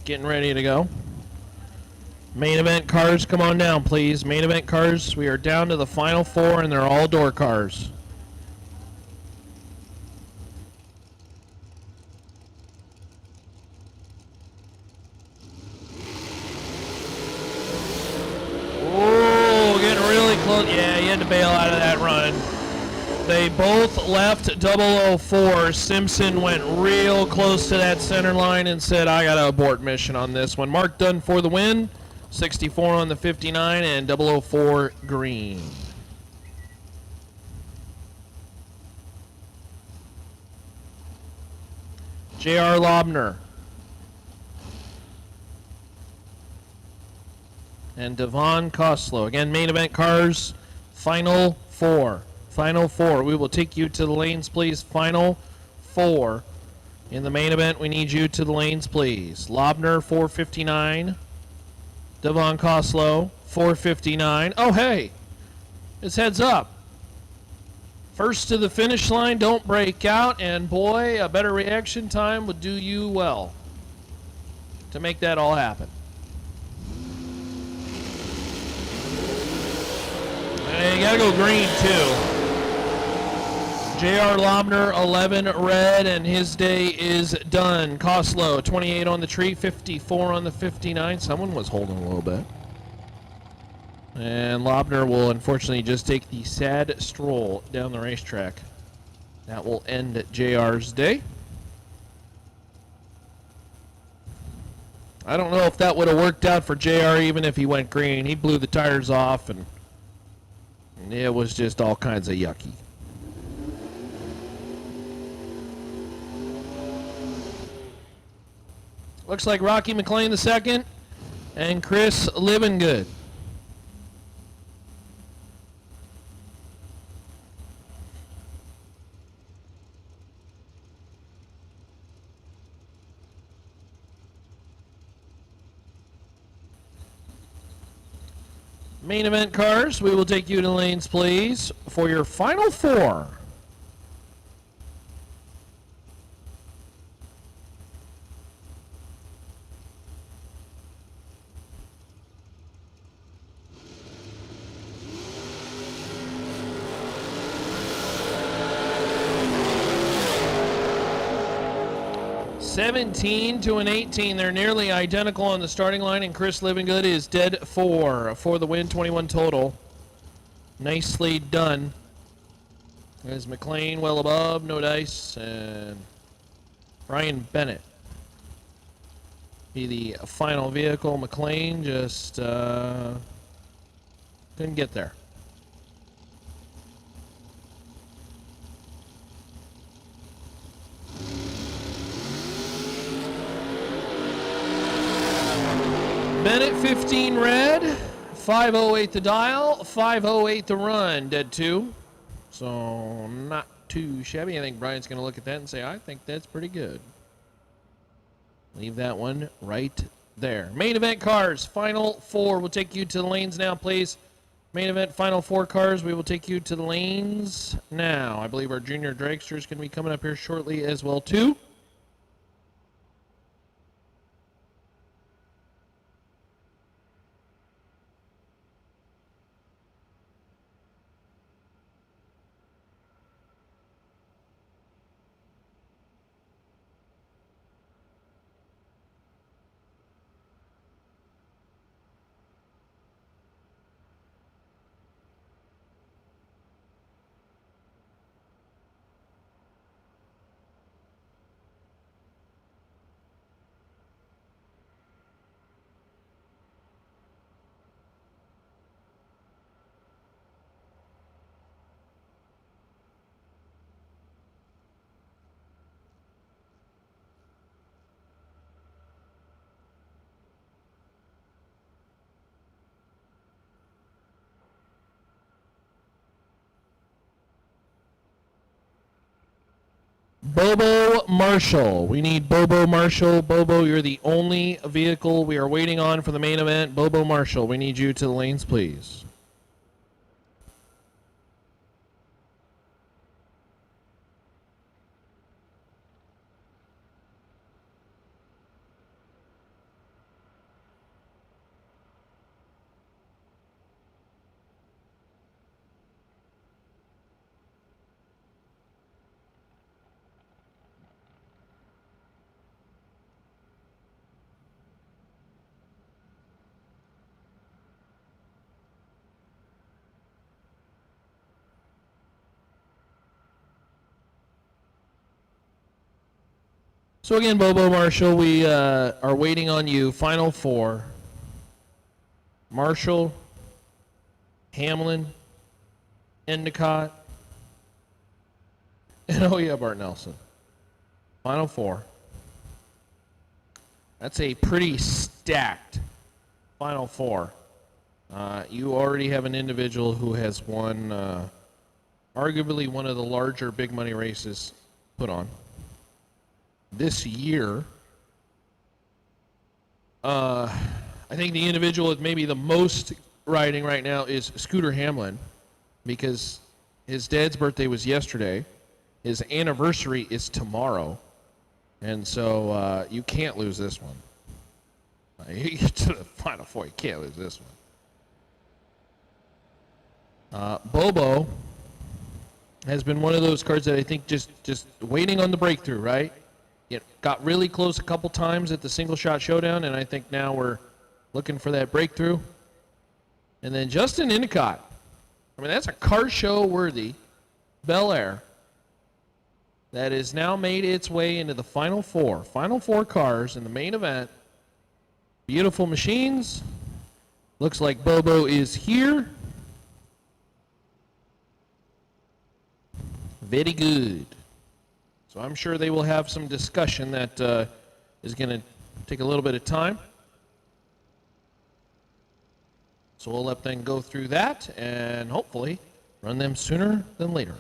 Getting ready to go. Main event cars, come on down, please. Main event cars, we are down to the final 4, and they're all door cars. Oh, getting really close. Yeah, you had to bail out of that run. They both left 004. Simpson went real close to that center line and said, I got to abort mission on this one. Mark Dunn for the win. 64 on the 59 and 004 green. J.R. Lobner. And Devon Koslow. Again, main event cars, final 4. Final 4. We will take you to the lanes, please. Final 4. In the main event, we need you to the lanes, please. Lobner, 459. Devon Koslow, 459. Oh, hey. It's heads up. First to the finish line, don't break out. And, boy, a better reaction time would do you well to make that all happen. And you got to go green, too. J.R. Lobner, 11 red, and his day is done. Costlow, 28 on the tree, 54 on the 59. Someone was holding a little bit. And Lobner will unfortunately just take the sad stroll down the racetrack. That will end JR's day. I don't know if that would have worked out for JR even if he went green. He blew the tires off, and it was just all kinds of yucky. Looks like Rocky McLean the second and Chris Livingood. Main event cars, we will take you to lanes, please, for your final four. (17 to an 18). They're nearly identical on the starting line, and Chris Livingood is dead for the win, 21 total. Nicely done. There's McLean well above, no dice, and Brian Bennett be the final vehicle. McLean just couldn't get there. Bennett 15 red, 508 the dial, 508 the run, dead 2. So not too shabby. I think Brian's going to look at that and say, I think that's pretty good. Leave that one right there. Main event cars, final four. We'll take you to the lanes now, please. Main event, final four cars. We will take you to the lanes now. I believe our junior dragster is going to be coming up here shortly as well, too. Bobo Marshall. We need Bobo Marshall. Bobo, you're the only vehicle we are waiting on for the main event. Bobo Marshall, we need you to the lanes, please. So again, Bobo Marshall, we are waiting on you. Final four. Marshall, Hamlin, Endicott, and oh yeah, Bart Nelson. Final four. That's a pretty stacked final four. You already have an individual who has won arguably one of the larger big money races put on this year. I think the individual with maybe the most riding right now is Scooter Hamlin, because his dad's birthday was yesterday. His anniversary is tomorrow. And so you can't lose this one. You get to the final four, you can't lose this one. Bobo has been one of those cards that I think just waiting on the breakthrough, right? It got really close a couple times at the single shot showdown, and I think now we're looking for that breakthrough. And then Justin Endicott. I mean, that's a car show worthy Bel Air that has now made its way into the final four. Final four cars in the main event. Beautiful machines. Looks like Bobo is here. Very good. So I'm sure they will have some discussion that is going to take a little bit of time. So we'll let them go through that and hopefully run them sooner than later.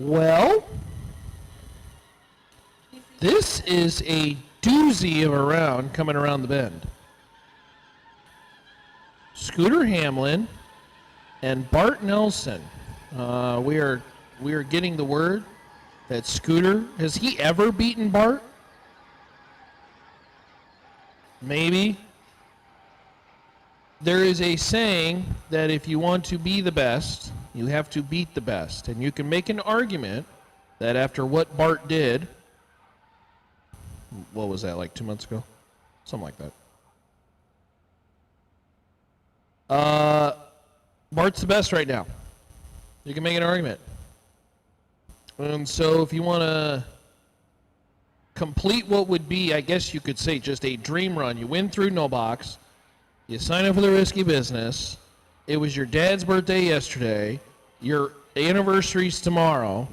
Well, this is a doozy of a round coming around the bend. Scooter Hamlin and Bart Nelson. We are getting the word that Scooter, has he ever beaten Bart? Maybe. There is a saying that if you want to be the best, you have to beat the best. And you can make an argument that after what Bart did, what was that, like 2 months ago? Something like that. Bart's the best right now. You can make an argument. And so if you want to complete what would be, I guess you could say, just a dream run, you win through no box, you sign up for the risky business, it was your dad's birthday yesterday, your anniversary's tomorrow,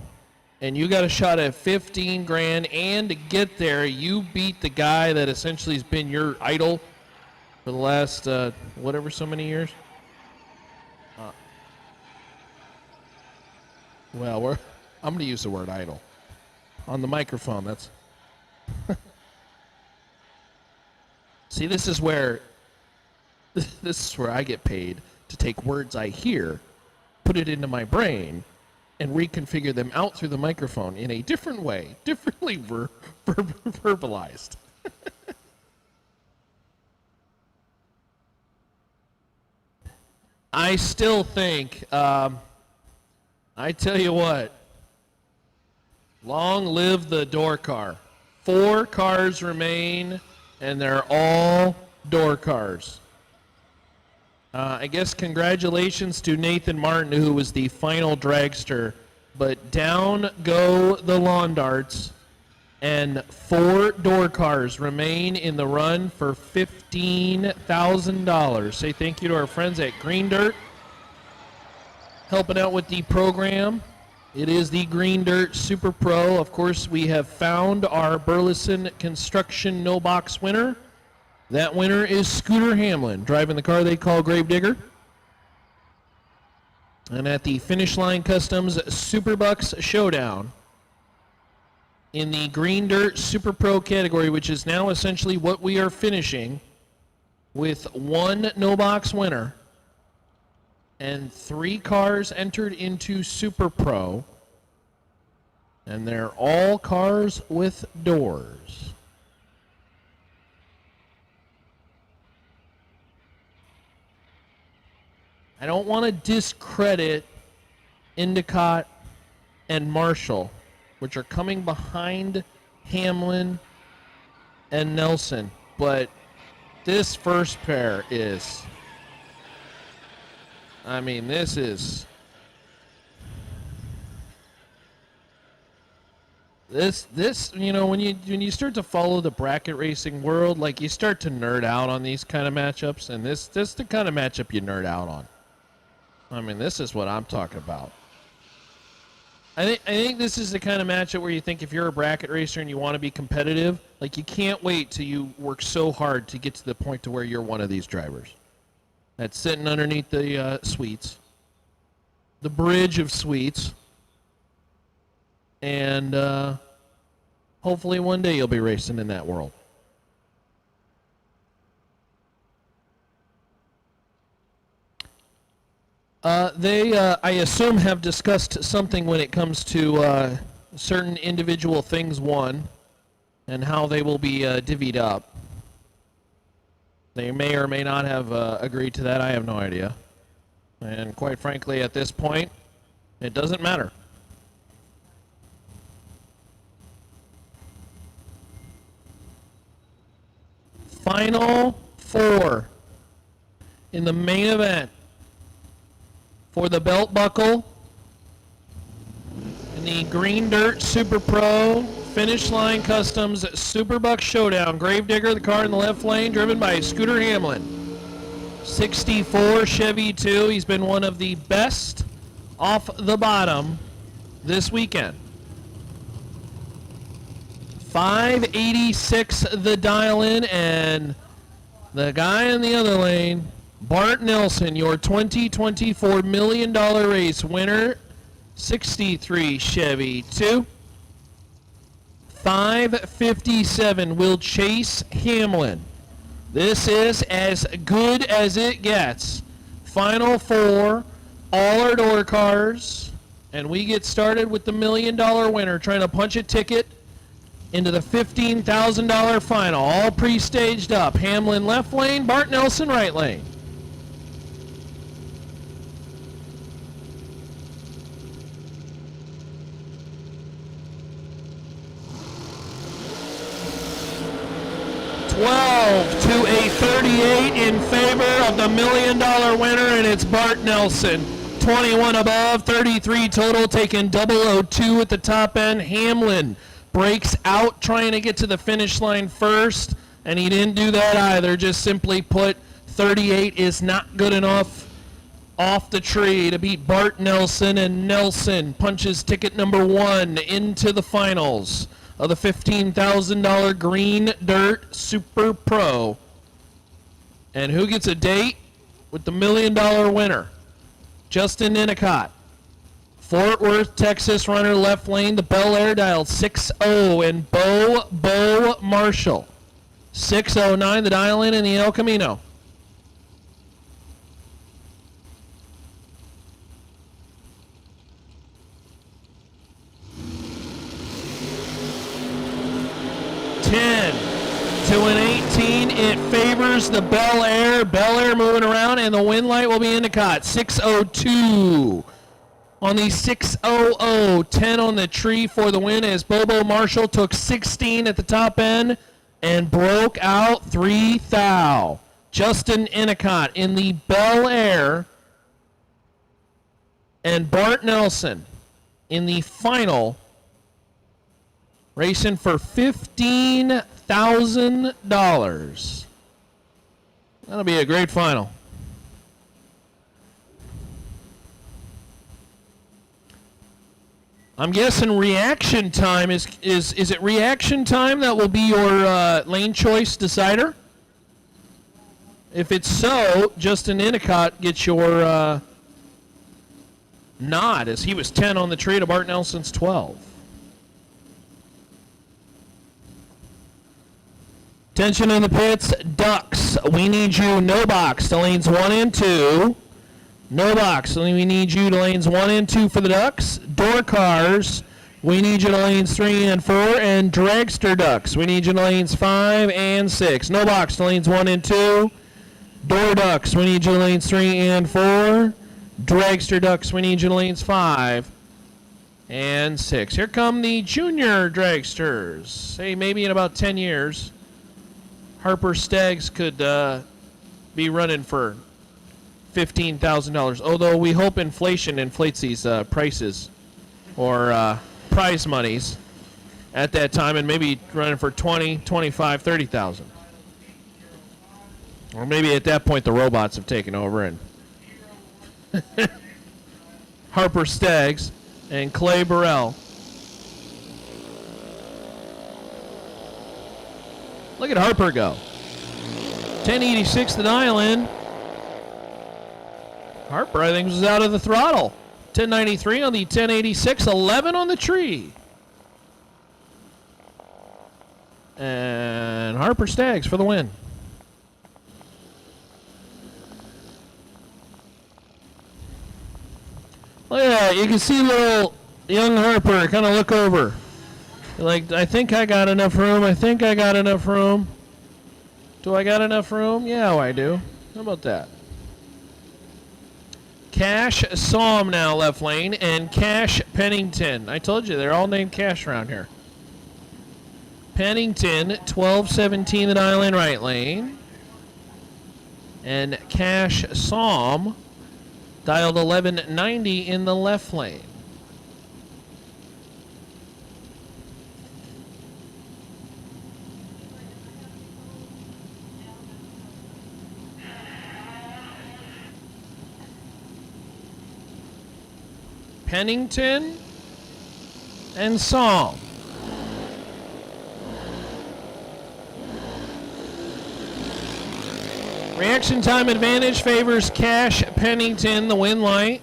and you got a shot at 15 grand, and to get there, you beat the guy that essentially has been your idol for the last, whatever, so many years? Well, I'm going to use the word idol. On the microphone, that's... See, this is where This is where I get paid to take words I hear, put it into my brain, and reconfigure them out through the microphone in a different way, differently verbalized. I still think, I tell you what, long live the door car. 4 cars remain, and they're all door cars. I guess congratulations to Nathan Martin, who was the final dragster, but down go the lawn darts, and 4 door cars remain in the run for $15,000. Say thank you to our friends at Green Dirt, helping out with the program. It is the Green Dirt Super Pro. Of course, we have found our Burleson Construction No Box winner. That winner is Scooter Hamlin, driving the car they call Gravedigger. And at the Finish Line Customs Superbucks Showdown, in the Green Dirt Super Pro category, which is now essentially what we are finishing, with 1 no-box winner and 3 cars entered into Super Pro, and they're all cars with doors. I don't want to discredit Endicott and Marshall, which are coming behind Hamlin and Nelson, but this first pair is, I mean, this is, this you know, when you start to follow the bracket racing world, like, you start to nerd out on these kind of matchups, and this is the kind of matchup you nerd out on. I mean, this is what I'm talking about. I think this is the kind of matchup where you think if you're a bracket racer and you want to be competitive, like, you can't wait till you work so hard to get to the point to where you're one of these drivers that's sitting underneath the suites, the bridge of suites, and hopefully one day you'll be racing in that world. They, I assume, have discussed something when it comes to certain individual things won and how they will be divvied up. They may or may not have agreed to that. I have no idea. And quite frankly, at this point, it doesn't matter. Final 4 in the main event. For the belt buckle in the Green Dirt Super Pro Finish Line Customs Superbucks Showdown. Gravedigger, the car in the left lane, driven by Scooter Hamlin. 64 Chevy 2. He's been one of the best off the bottom this weekend. 586 the dial in, and the guy in the other lane, Bart Nelson, your 2024 $1 million race winner, 63 Chevy 2. 557 will chase Hamlin. This is as good as it gets. Final 4, all our door cars, and we get started with the $1 million winner trying to punch a ticket into the $15,000 final. All pre-staged up. Hamlin left lane, Bart Nelson right lane. To a 38 in favor of the $1 million winner, and it's Bart Nelson. 21 above, 33 total, taking 002 at the top end. Hamlin breaks out trying to get to the finish line first, and he didn't do that either. Just simply put, 38 is not good enough off the tree to beat Bart Nelson, and Nelson punches ticket number 1 into the finals of the $15,000 Green Dirt Super Pro. And who gets a date with the $1 million winner? Justin Endicott. Fort Worth, Texas runner, left lane, the Bel Air dial 60, and Bo Marshall. 609, the dial in the El Camino. 10 to an 18. It favors the Bel Air. Bel Air moving around, and the win light will be Endicott. 602 on the 600. 10 on the tree for the win as Bobo Marshall took 16 at the top end and broke out 3 thou. Justin Endicott in the Bel Air and Bart Nelson in the final, racing for $15,000. That'll be a great final. I'm guessing reaction time is it reaction time that will be your lane choice decider? If it's so, Justin Endicott gets your nod, as he was 10 on the tree to Bart Nelson's 12. Attention in the pits, Ducks. We need you, no box, to lanes 1 and 2. No box, we need you to lanes 1 and 2 for the Ducks. Door cars, we need you to lanes 3 and 4. And Dragster Ducks, we need you to lanes 5 and 6. No box to lanes 1 and 2. Door Ducks, we need you to lanes 3 and 4. Dragster Ducks, we need you to lanes 5 and 6. Here come the junior dragsters. Hey, maybe in about 10 years, Harper Staggs could be running for $15,000. Although we hope inflation inflates these prices or prize monies at that time, and maybe running for 20, 25, 30,000. Or maybe at that point the robots have taken over and Harper Staggs and Clay Burrell. Look at Harper go. 1086 the dial in. Harper, I think, was out of the throttle. 1093 on the 1086, 11 on the tree. And Harper Staggs for the win. Look at that. You can see little young Harper kind of look over. Like, I think I got enough room. I think I got enough room. Do I got enough room? Yeah, I do. How about that? Cash saw him now left lane, and Cash Pennington. I told you, they're all named Cash around here. Pennington, 1217 the dial in right lane. And Cash saw him, dialed 1190 in the left lane. Pennington and Song. Reaction time advantage favors Cash Pennington. The win light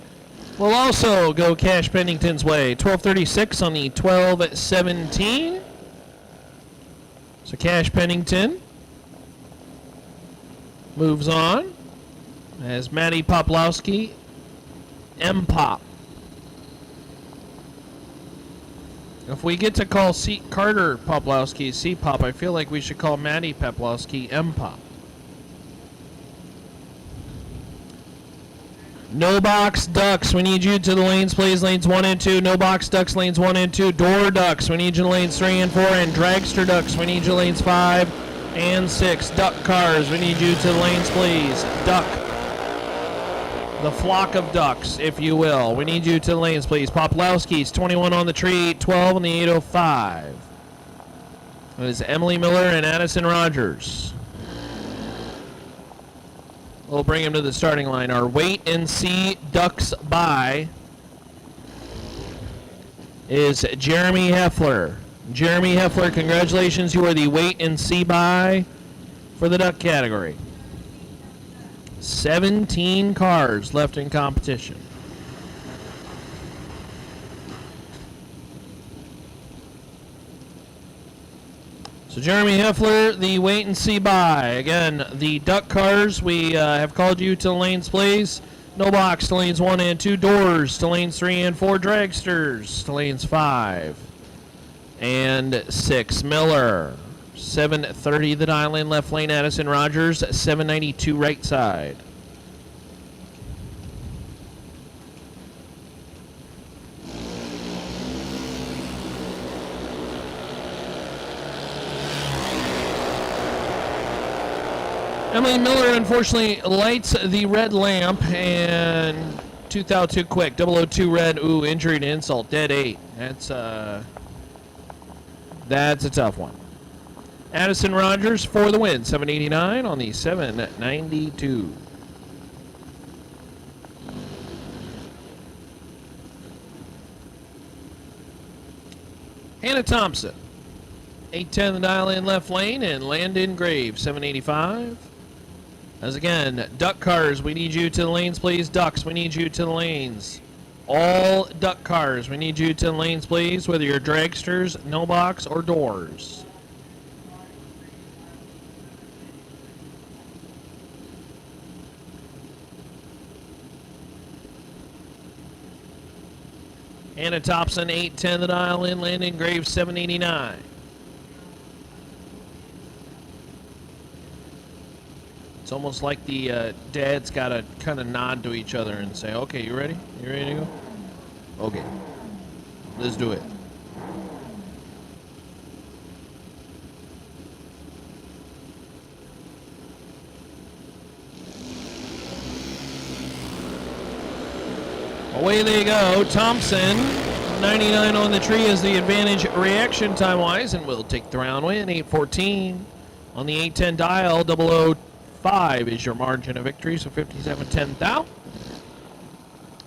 will also go Cash Pennington's way. 1236 on the 1217. So Cash Pennington moves on as Matty Poplowski, M-Pop. If we get to call Carter Poplowski C-Pop, I feel like we should call Matty Poplowski M-Pop. No box Ducks, we need you to the lanes, please. Lanes 1 and 2. No box Ducks, lanes 1 and 2. Door Ducks, we need you to lanes 3 and 4. And Dragster Ducks, we need you to lanes 5 and 6. Duck Cars, we need you to the lanes, please. Duck. The flock of ducks, if you will. We need you to the lanes, please. Poplowski's 21 on the tree, 12 on the 805. That is Emily Miller and Addison Rogers. We'll bring him to the starting line. Our wait and see ducks by is Jeremy Heffler. Jeremy Heffler, congratulations. You are the wait and see by for the duck category. 17 cars left in competition. So Jeremy Heffler, the wait and see by. Again, the duck cars, we have called you to the lanes, please. No box to lanes 1 and 2. Doors to lanes 3 and 4. Dragsters to lanes 5 and 6. Miller. 730 the dial in left lane, Addison Rogers. 792 right side. Emily Miller unfortunately lights the red lamp and 2002 quick. 002 red. Ooh, injury to insult. Dead 8. That's a tough one. Addison Rogers for the win. 789 on the 792. Hannah Thompson. 810 the dial in left lane, and Landon Graves. 785. As again, duck cars, we need you to the lanes, please. Ducks, we need you to the lanes. All duck cars, we need you to the lanes, please, whether you're dragsters, no box, or doors. Anna Thompson, 810 the dial in, Landon Graves, 789. It's almost like the dads got to kind of nod to each other and say, okay, you ready? You ready to go? Okay. Let's do it. Away they go. Thompson, 99 on the tree is the advantage reaction time-wise, and we'll take the round win. 814 on the 810 dial. 005 is your margin of victory, so 57-10 thou.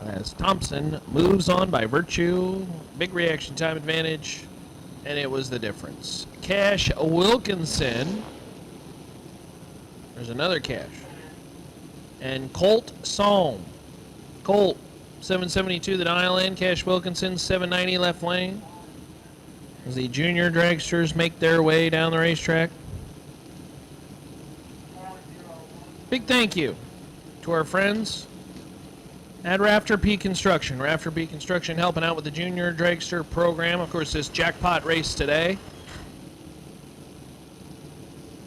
As Thompson moves on by virtue, big reaction time advantage, and it was the difference. Cash Wilkinson, there's another Cash, and Colt Psalm. Colt, 772 the dial in, Cash Wilkinson, 790 left lane. As the junior dragsters make their way down the racetrack. Big thank you to our friends at Rafter P Construction. Rafter P Construction helping out with the Junior Dragster program. Of course, this jackpot race today.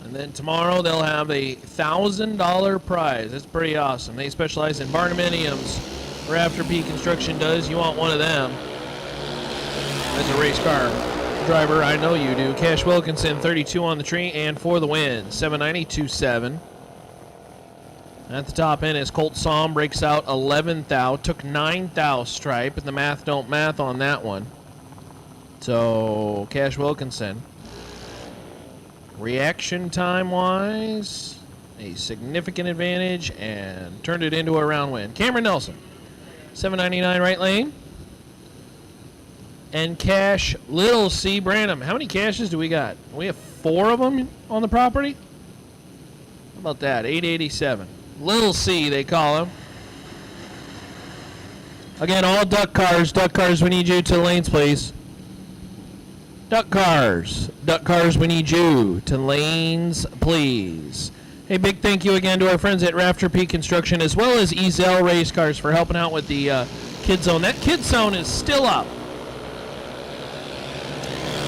And then tomorrow they'll have a $1,000 prize. That's pretty awesome. They specialize in barnuminiums. Rafter P Construction does. You want one of them as a race car driver. I know you do. Cash Wilkinson, 32 on the tree, and for the win. 792.7. At the top end is Colt Psalm, breaks out 11 thou, took 9 thou stripe, and the math don't math on that one. So, Cash Wilkinson. Reaction time-wise, a significant advantage, and turned it into a round win. Cameron Nelson, 799 right lane. And Cash Little C. Branham. How many caches do we got? We have 4 of them on the property? How about that? 887. Little C, they call him. Again, all duck cars. Duck cars, we need you to the lanes, please. Duck cars. Duck cars, we need you to lanes, please. Hey, big thank you again to our friends at Rafter P Construction, as well as Ezel Race Cars for helping out with the Kid Zone. That Kid Zone is still up.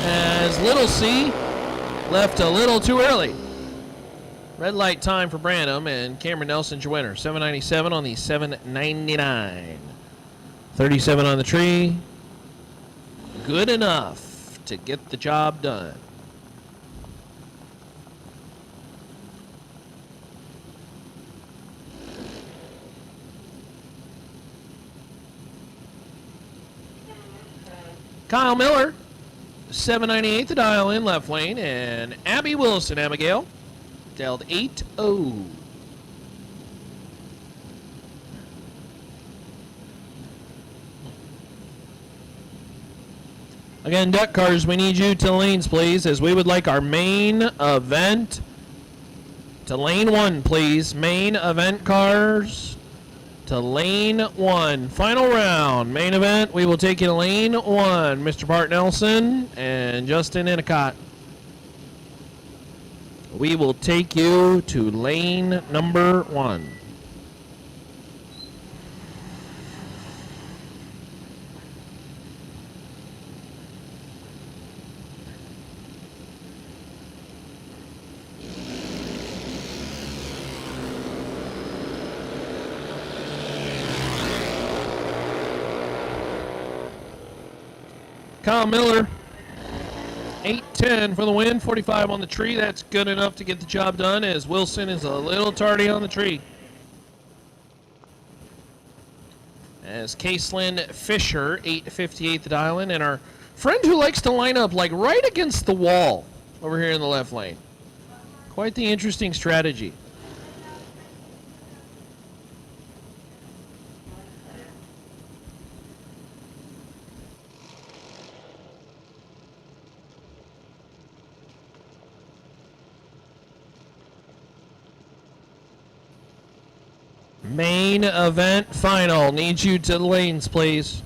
As Little C left a little too early. Red light time for Branham, and Cameron Nelson's your winner. 797 on the 799. 37 on the tree. Good enough to get the job done. Kyle Miller, 798 the dial in left lane, and Abby Wilson, Abigail. Dealt 8-0. Again, duck cars, we need you to lanes, please, as we would like our main event to lane 1, please. Main event cars to lane 1. Final round. Main event, we will take you to lane 1. Mr. Bart Nelson and Justin Endicott. We will take you to lane number 1. Kyle Miller, 8-10 for the win, 45 on the tree. That's good enough to get the job done as Wilson is a little tardy on the tree. As Caselyn Fisher, 858 the dial in, and our friend who likes to line up like right against the wall over here in the left lane. Quite the interesting strategy. Main event final. Need you to the lanes, please.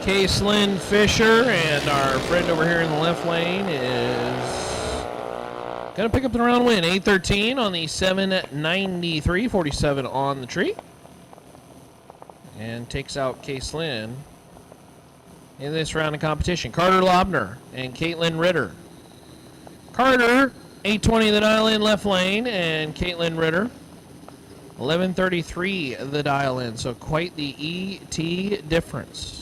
Caselyn Fisher and our friend over here in the left lane is going to pick up the round win. 8-13 on the 793, 47 on the tree. And takes out Caselyn in this round of competition. Carter Lobner and Caitlin Ritter. Carter, 820 the dial in left lane, and Caitlin Ritter, 1133 the dial in. So quite the ET difference.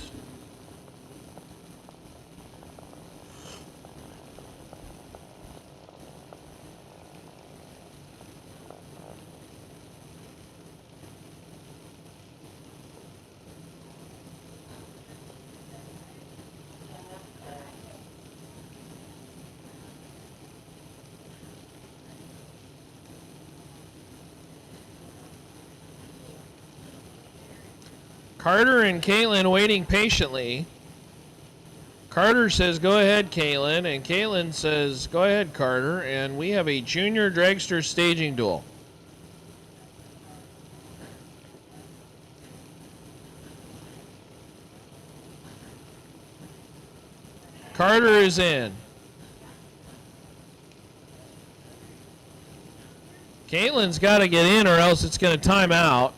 Carter and Caitlin waiting patiently. Carter says, go ahead, Caitlin. And Caitlin says, go ahead, Carter. And we have a junior dragster staging duel. Carter is in. Caitlin's got to get in or else it's going to time out.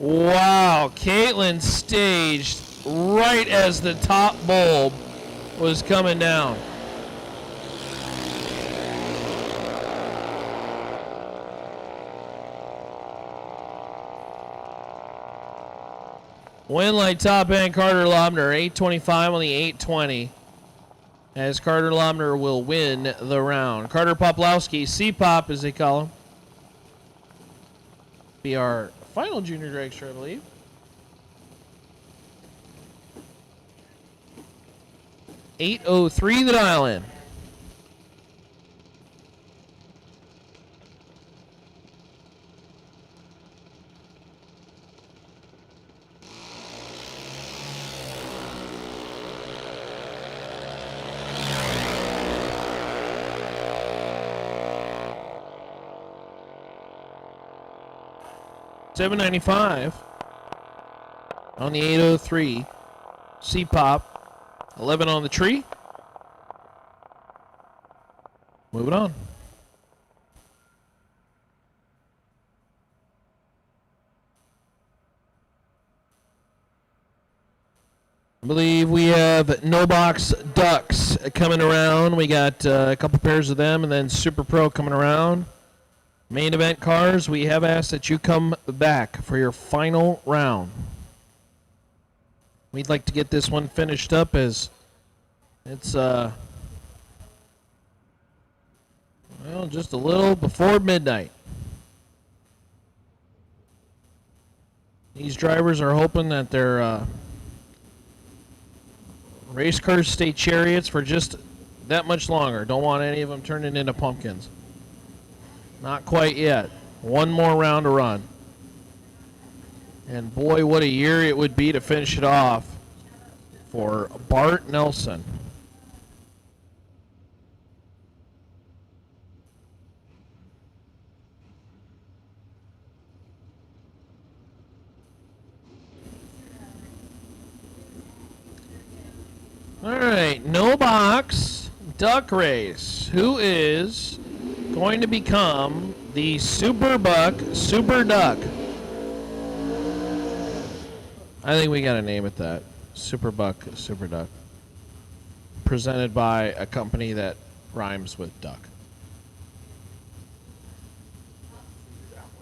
Wow, Caitlin staged right as the top bulb was coming down. Win light top end, Carter Lobner, 825 on the 820. As Carter Lobner will win the round. Carter Poplowski, C-Pop as they call him. Be our final junior dragster, I believe. $803 the dial in. $795 on the 803. C-Pop, 11 on the tree. Moving on. I believe we have No Box Ducks coming around. We got a couple pairs of them, and then Super Pro coming around. Main event cars, we have asked that you come back for your final round. We'd like to get this one finished up as it's well, just a little before midnight. These drivers are hoping that their race cars stay chariots for just that much longer. Don't want any of them turning into pumpkins. Not quite yet. One more round to run. And boy, what a year it would be to finish it off for Bart Nelson. All right, no box duck race. Who is going to become the Superbuck Super Duck? I think we got to name it that. Superbuck Super Duck. Presented by a company that rhymes with duck.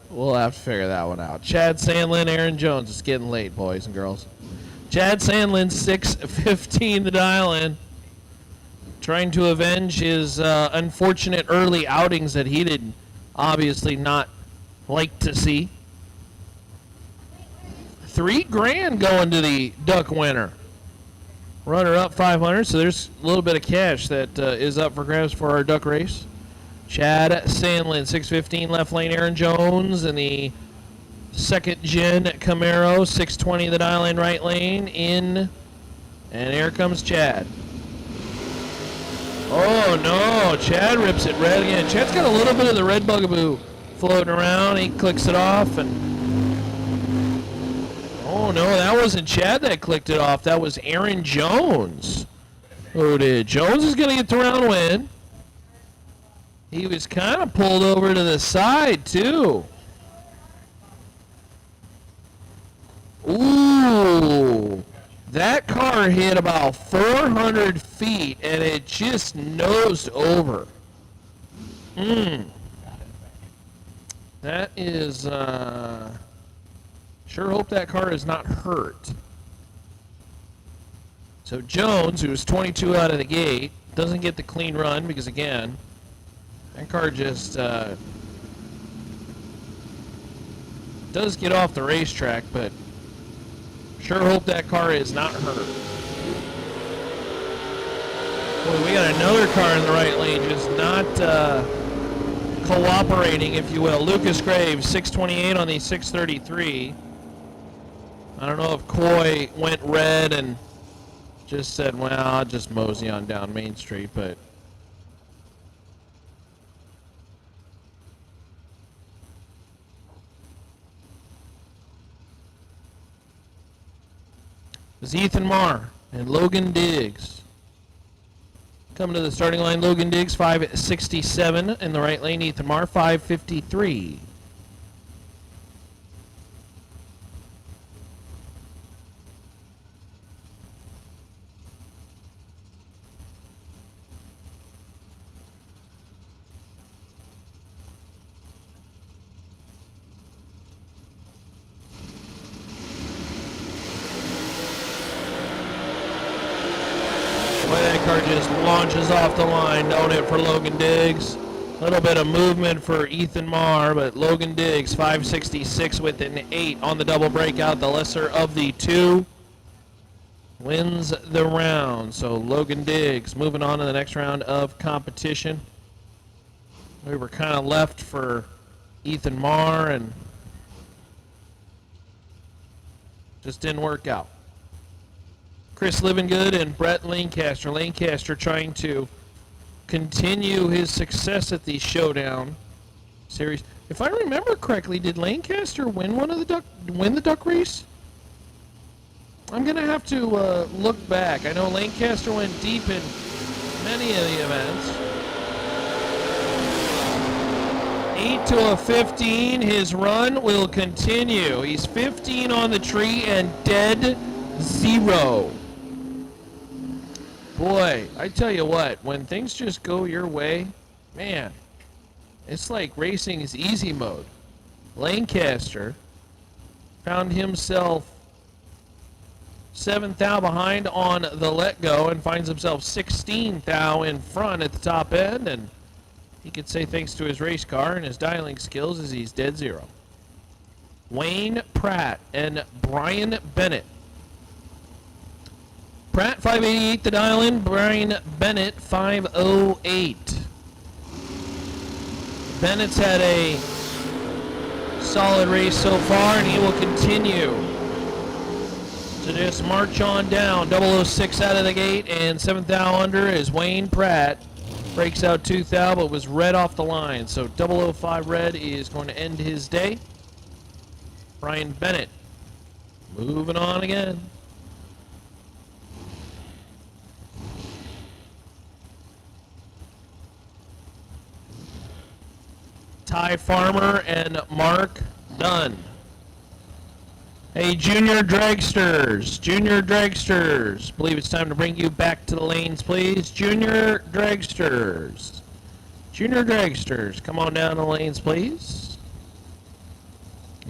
We'll have to figure that one out. Chad Sandlin, Aaron Jones. It's getting late, boys and girls. Chad Sandlin, 6:15 the dial in. Trying to avenge his unfortunate early outings that he did obviously not like to see. $3,000 going to the duck winner. Runner up 500, so there's a little bit of cash that is up for grabs for our duck race. Chad Sandlin, 6:15 left lane. Aaron Jones in the second gen Camaro, 6:20 the dial in right lane. In, and here comes Chad. Oh no, Chad rips it red again. Chad's got a little bit of the red bugaboo floating around. He clicks it off, and oh no, that wasn't Chad that clicked it off. That was Aaron Jones who did. Jones is going to get the round win. He was kind of pulled over to the side, too. Ooh. That car hit about 400 feet, and it just nosed over. That is, sure hope that car is not hurt. So Jones, who was 22 out of the gate, doesn't get the clean run because, again, that car just does get off the racetrack, but sure hope that car is not hurt. Boy, we got another car in the right lane just not cooperating, if you will. Lucas Graves, 628 on the 633. I don't know if Coy went red and just said, well, I'll just mosey on down Main Street, but it's Ethan Marr and Logan Diggs. Coming to the starting line, Logan Diggs, 567 in the right lane. Ethan Marr, 553. Car just launches off the line, don't it, for Logan Diggs. A little bit of movement for Ethan Marr, but Logan Diggs, 566 with an 8 on the double breakout, the lesser of the two, wins the round. So Logan Diggs moving on to the next round of competition. We were kind of left for Ethan Marr and just didn't work out. Chris Livingood and Brett Lancaster. Lancaster trying to continue his success at the Showdown series. If I remember correctly, did Lancaster win the duck race? I'm gonna have to look back. I know Lancaster went deep in many of the events. 8 to a 15. His run will continue. He's 15 on the tree and dead zero. Boy, I tell you what, when things just go your way, man, it's like racing is easy mode. Lancaster found himself 7th thou behind on the let-go and finds himself 16th thou in front at the top end, and he could say thanks to his race car and his dialing skills as he's dead zero. Wayne Pratt and Brian Bennett. Pratt, 588 the dial in. Brian Bennett, 508. Bennett's had a solid race so far, and he will continue to just march on down. 006 out of the gate, and 7th thou under is Wayne Pratt. Breaks out 2th thou, but was red off the line. So 005 red is going to end his day. Brian Bennett moving on again. Ty Farmer and Mark Dunn. Hey, Junior Dragsters, believe it's time to bring you back to the lanes, please. Junior Dragsters, come on down the lanes, please.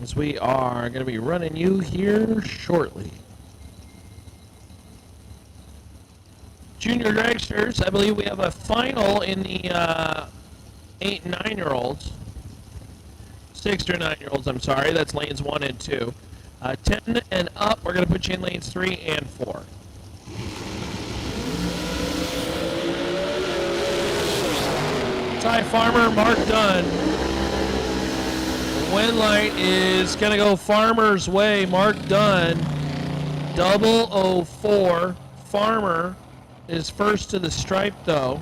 As we are going to be running you here shortly. Junior Dragsters, I believe we have a final in the 8 and 9-year-olds. 6 to 9-year-olds, I'm sorry. That's lanes 1 and 2. 10 and up, we're going to put you in lanes 3 and 4. Ty Farmer, Mark Dunn. The win light is going to go Farmer's way. Mark Dunn, 004. Farmer is first to the stripe, though.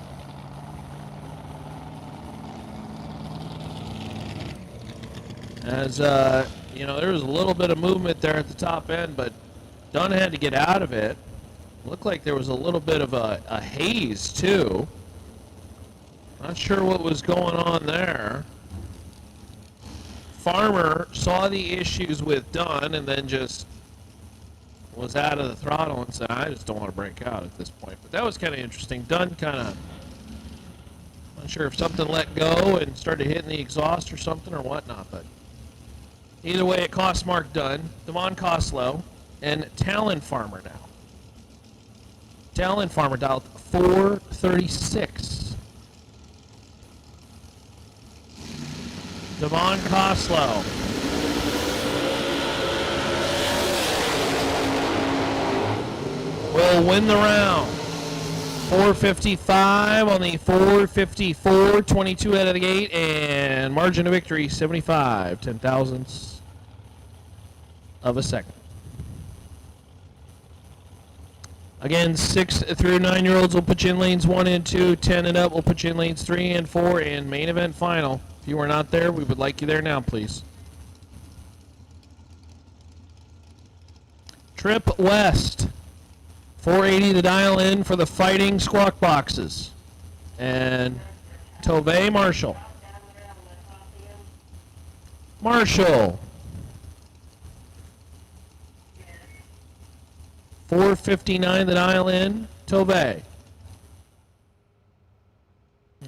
As, you know, there was a little bit of movement there at the top end, but Dunn had to get out of it. Looked like there was a little bit of a haze, too. Not sure what was going on there. Farmer saw the issues with Dunn and then just was out of the throttle and said, I just don't want to break out at this point. But that was kind of interesting. Dunn kind of, not sure if something let go and started hitting the exhaust or something or whatnot, but either way, it cost Mark Dunn, Devon Coslow, and Talon Farmer now. Talon Farmer dialed 436. Devon Coslow. Will win the round. 455 on the 454, 22 out of the gate, and margin of victory 75 ten-thousandths of a second. Again, 6 through 9-year-olds will put you in lanes 1 and 2. 10 and up will put you in lanes 3 and 4. And main event final. If you are not there, we would like you there now, please. Trip West. 480 to dial in for the Fighting Squawk Boxes. And Tove Marshall. Marshall. 459 the dial in, Tove.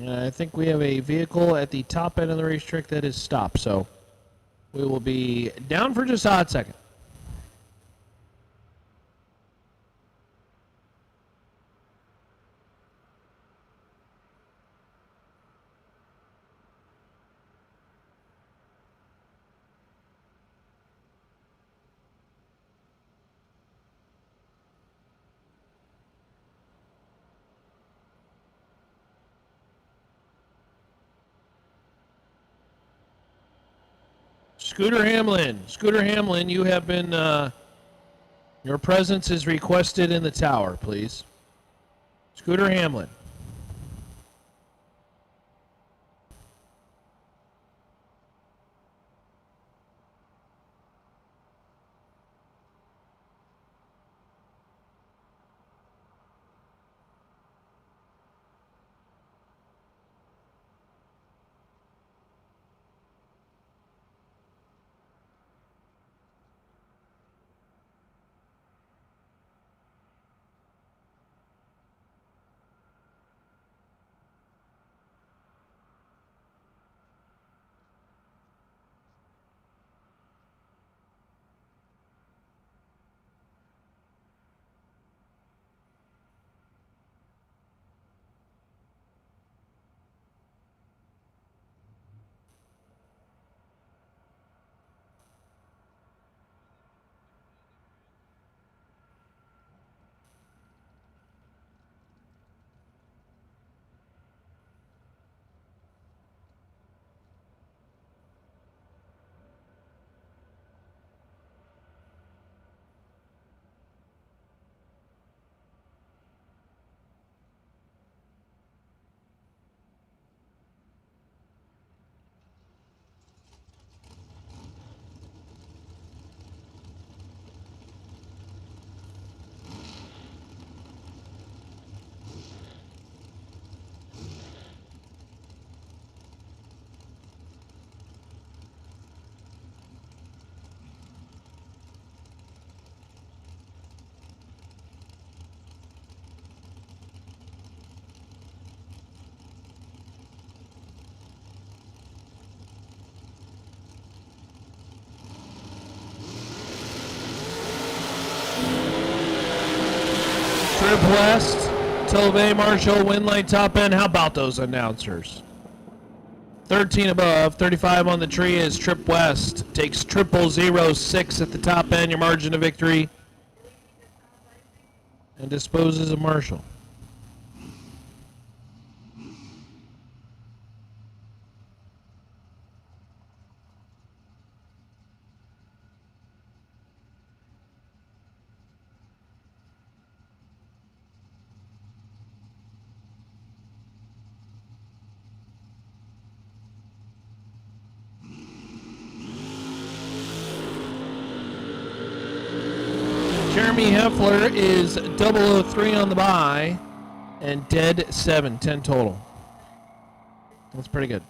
I think we have a vehicle at the top end of the racetrack that is stopped, so we will be down for just a hot second. Scooter Hamlin, you have been, your presence is requested in the tower, please. Scooter Hamlin. Trip West, Tove, Marshall, Winlight, Top End. How about those announcers? 13 above, 35 on the tree is Trip West. Takes 0006 at the top end, your margin of victory. And disposes of Marshall. Jeremy Heffler is 003 on the buy and dead 7, 10 total. That's pretty good.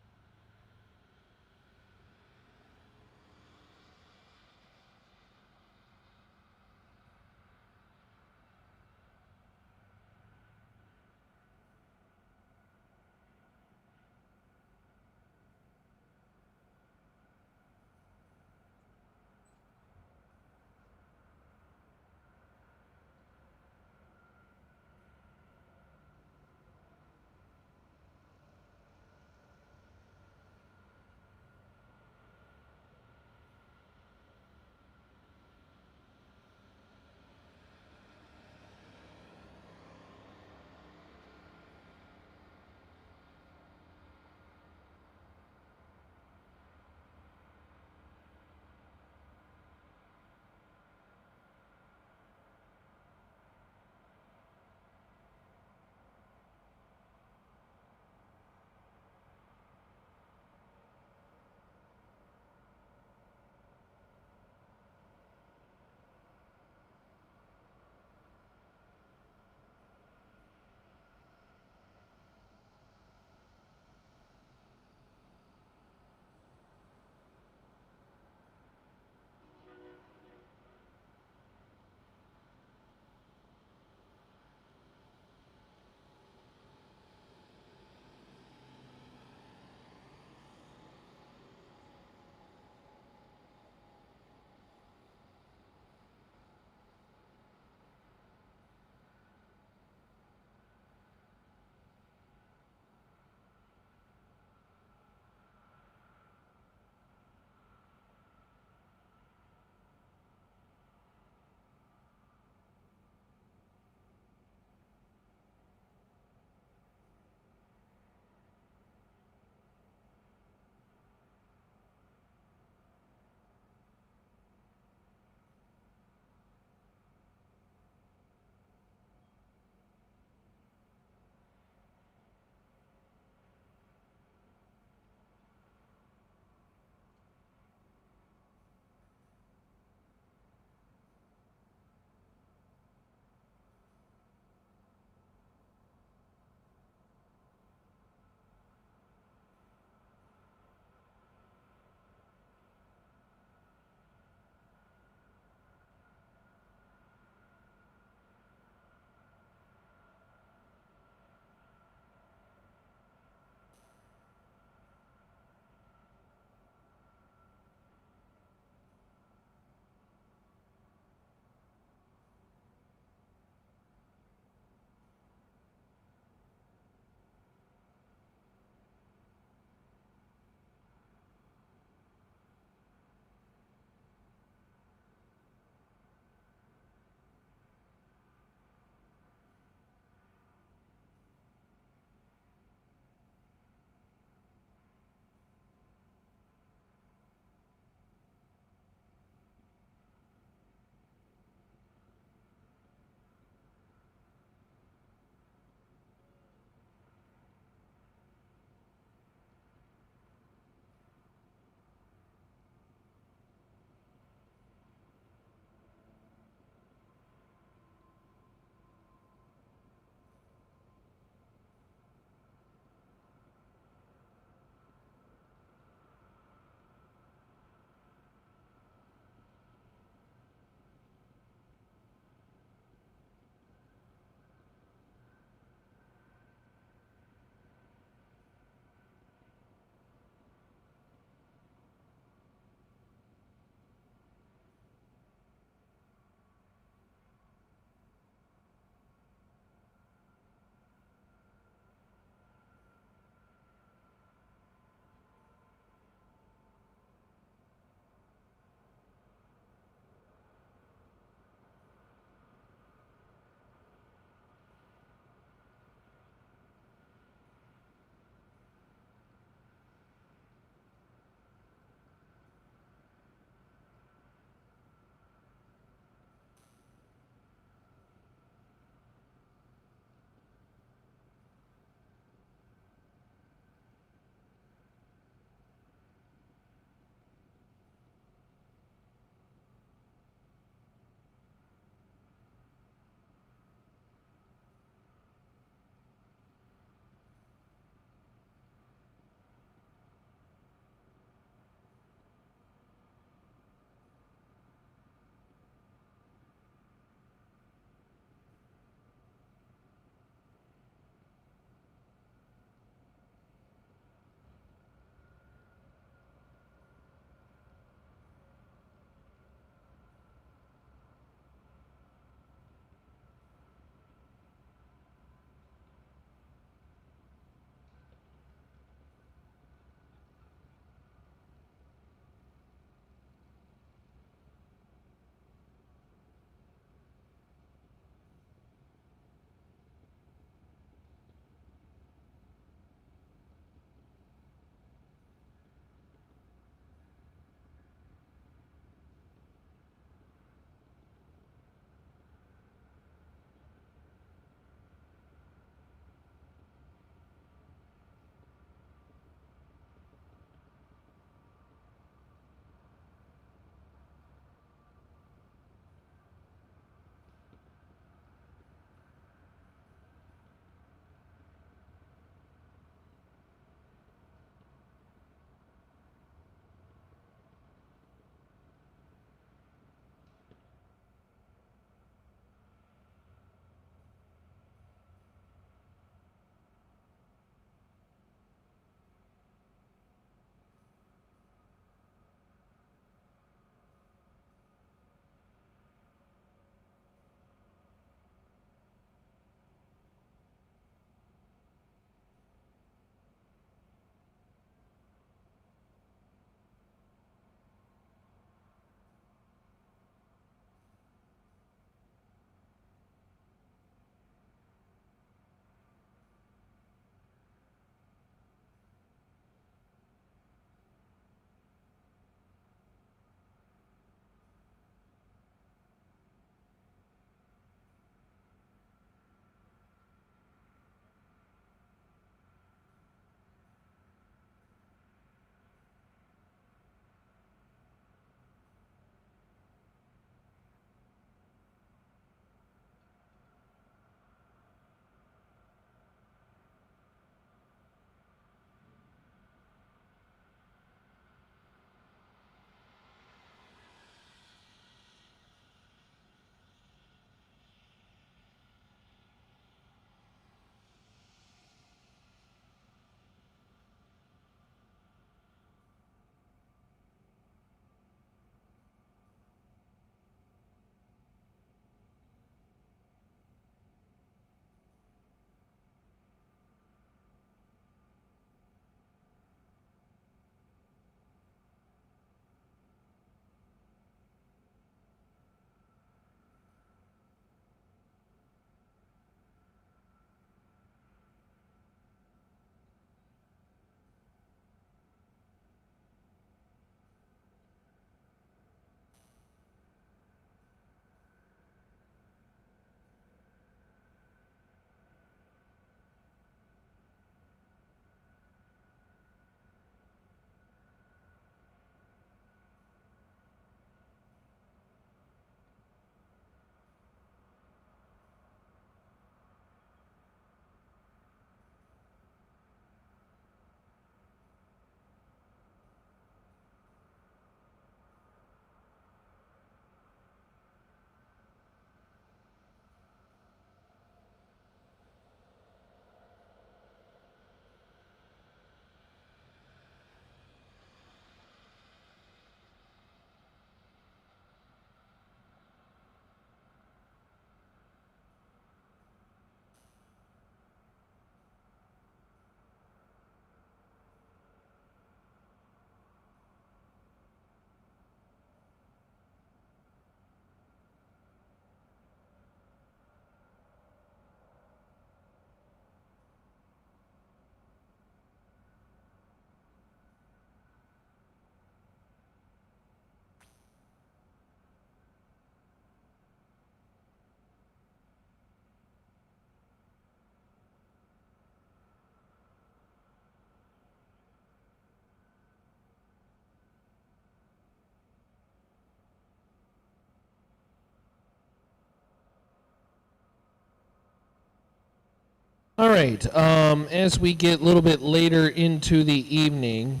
All right. As we get a little bit later into the evening,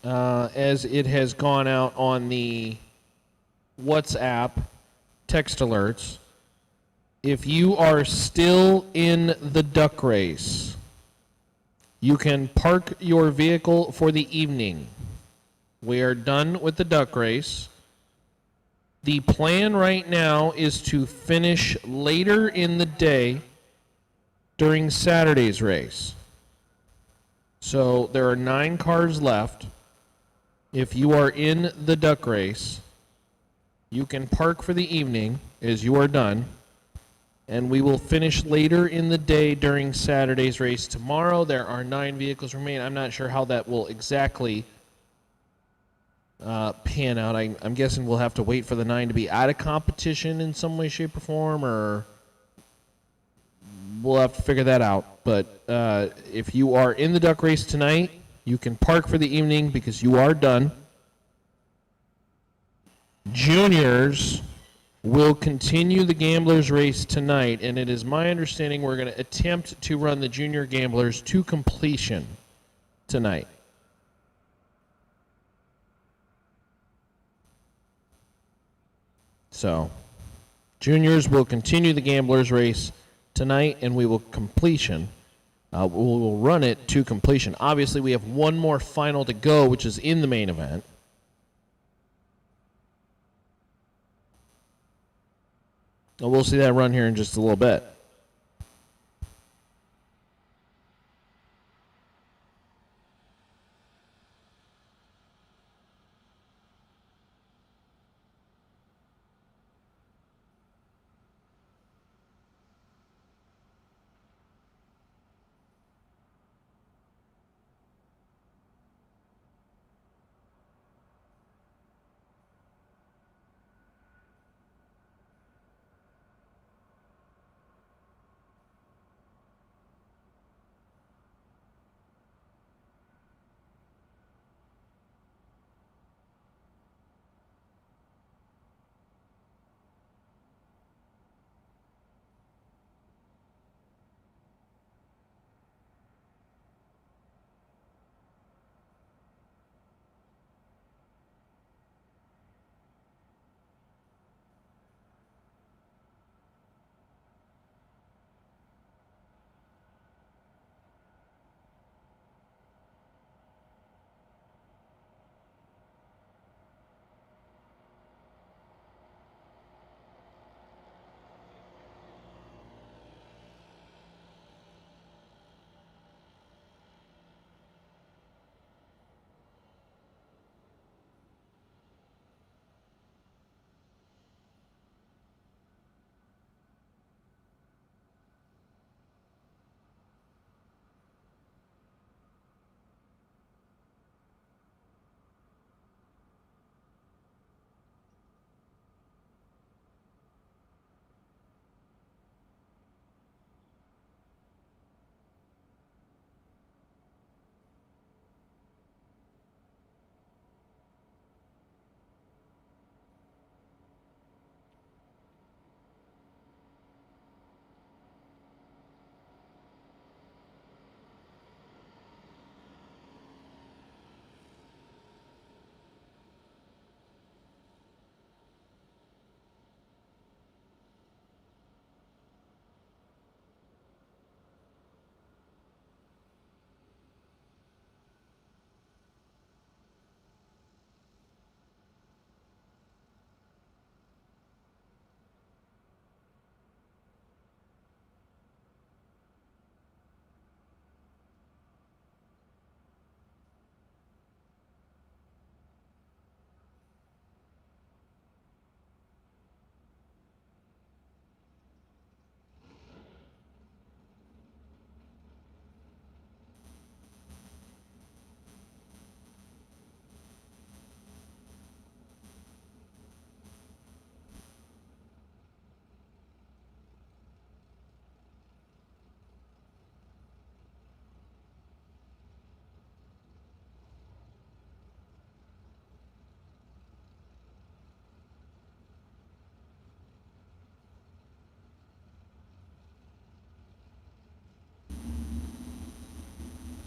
as it has gone out on the WhatsApp text alerts, if you are still in the duck race, you can park your vehicle for the evening. We are done with the duck race. The plan right now is to finish later in the day during Saturday's race. So there are 9 cars left. If you are in the duck race, you can park for the evening as you are done, and we will finish later in the day during Saturday's race tomorrow. There are 9 vehicles remaining. I'm not sure how that will exactly pan out. I'm guessing we'll have to wait for the 9 to be out of competition in some way, shape, or form, or we'll have to figure that out. But if you are in the duck race tonight, you can park for the evening because you are done. Juniors will continue the Gamblers race tonight, and it is my understanding we're going to attempt to run the Junior Gamblers to completion tonight. So, Juniors will continue the Gamblers race tonight, and we will completion. We will run it to completion. Obviously, we have one more final to go, which is in the main event. And we'll see that run here in just a little bit.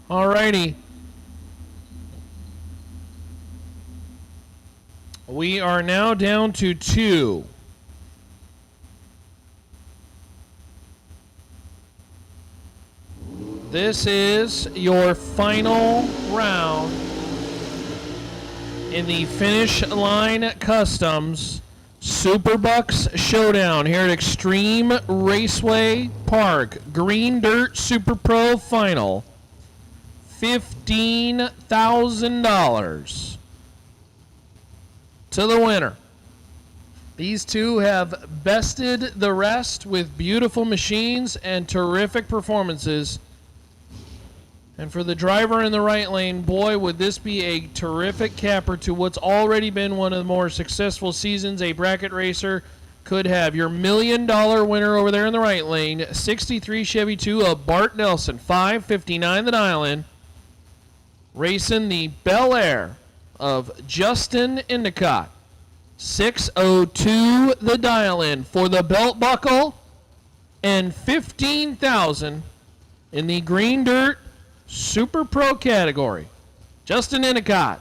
Alrighty. We are now down to 2. This is your final round in the Finish Line Customs Superbucks Showdown here at Xtreme Raceway Park. Green Dirt Super Pro Final. $15,000 to the winner. These two have bested the rest with beautiful machines and terrific performances. And for the driver in the right lane, boy, would this be a terrific capper to what's already been one of the more successful seasons a bracket racer could have. Your $1 million winner over there in the right lane, 63 Chevy 2 of Bart Nelson, $559 the dial-in. Racing the Bel Air of Justin Endicott, $602 the dial-in for the belt buckle, and $15,000 in the Green Dirt Super Pro category. Justin Endicott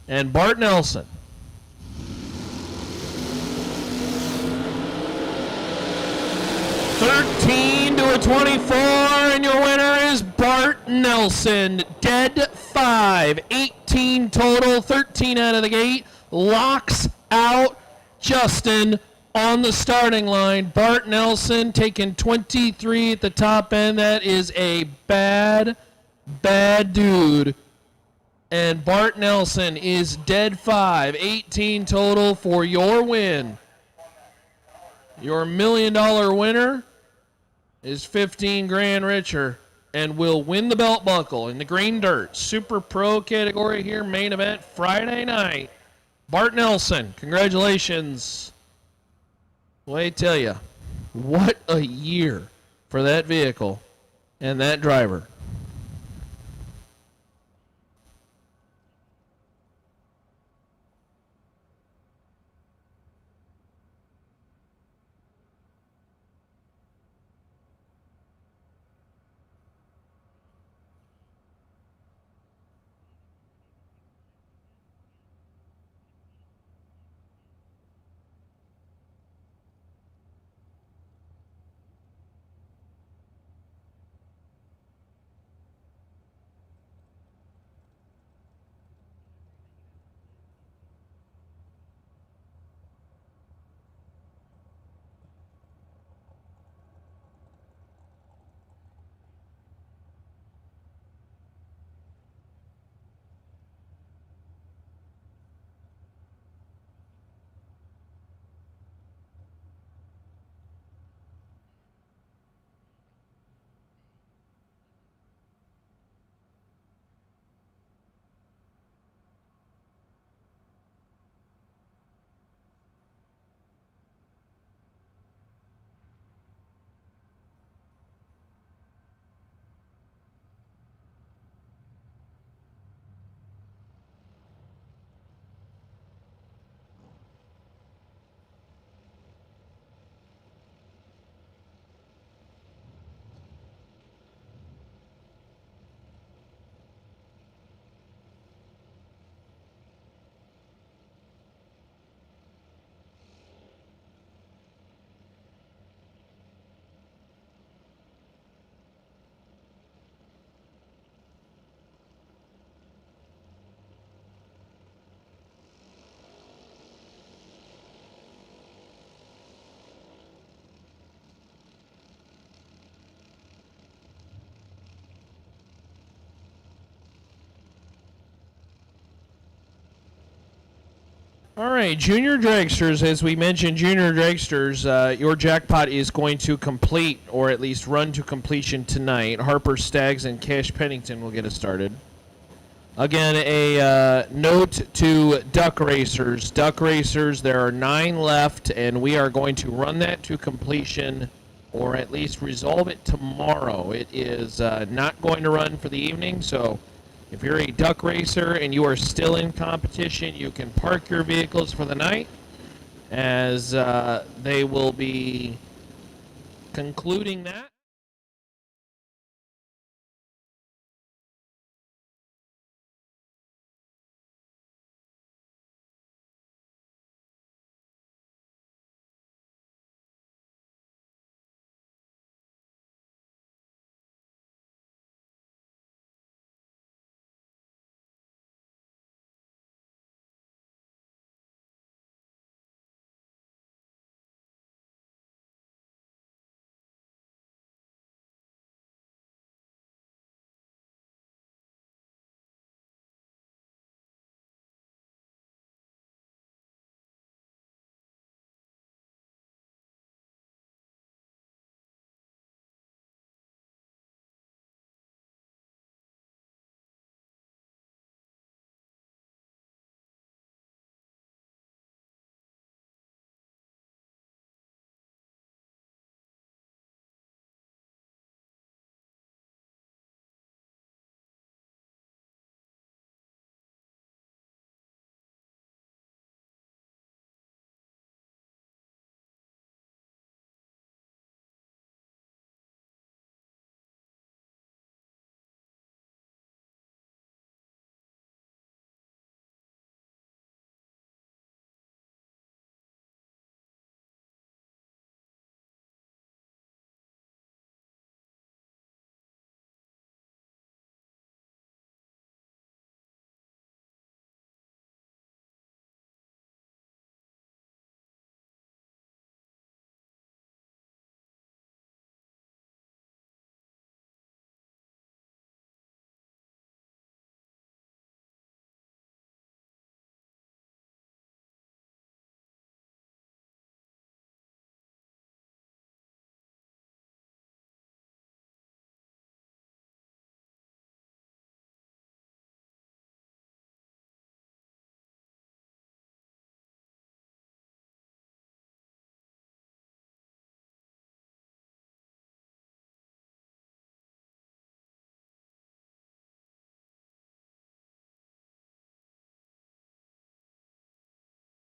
and Bart Nelson. $13 to a $24, and your winner is Bart Nelson. Dead 5, 18 total, 13 out of the gate. Locks out Justin on the starting line. Bart Nelson taking 23 at the top end. That is a bad dude. And Bart Nelson is dead 5, 18 total for your win. Your $1 million winner is 15 grand richer and will win the belt buckle in the Green Dirt Super Pro category here, main event Friday night. Bart Nelson, congratulations. Well, I tell you, what a year for that vehicle and that driver. All right, Junior Dragsters, as we mentioned, Junior Dragsters, your jackpot is going to complete, or at least run to completion tonight. Harper, Staggs, and Cash Pennington will get us started. Again, a note to Duck Racers. Duck Racers, there are 9 left, and we are going to run that to completion, or at least resolve it tomorrow. It is not going to run for the evening, so if you're a duck racer and you are still in competition, you can park your vehicles for the night, as they will be concluding that.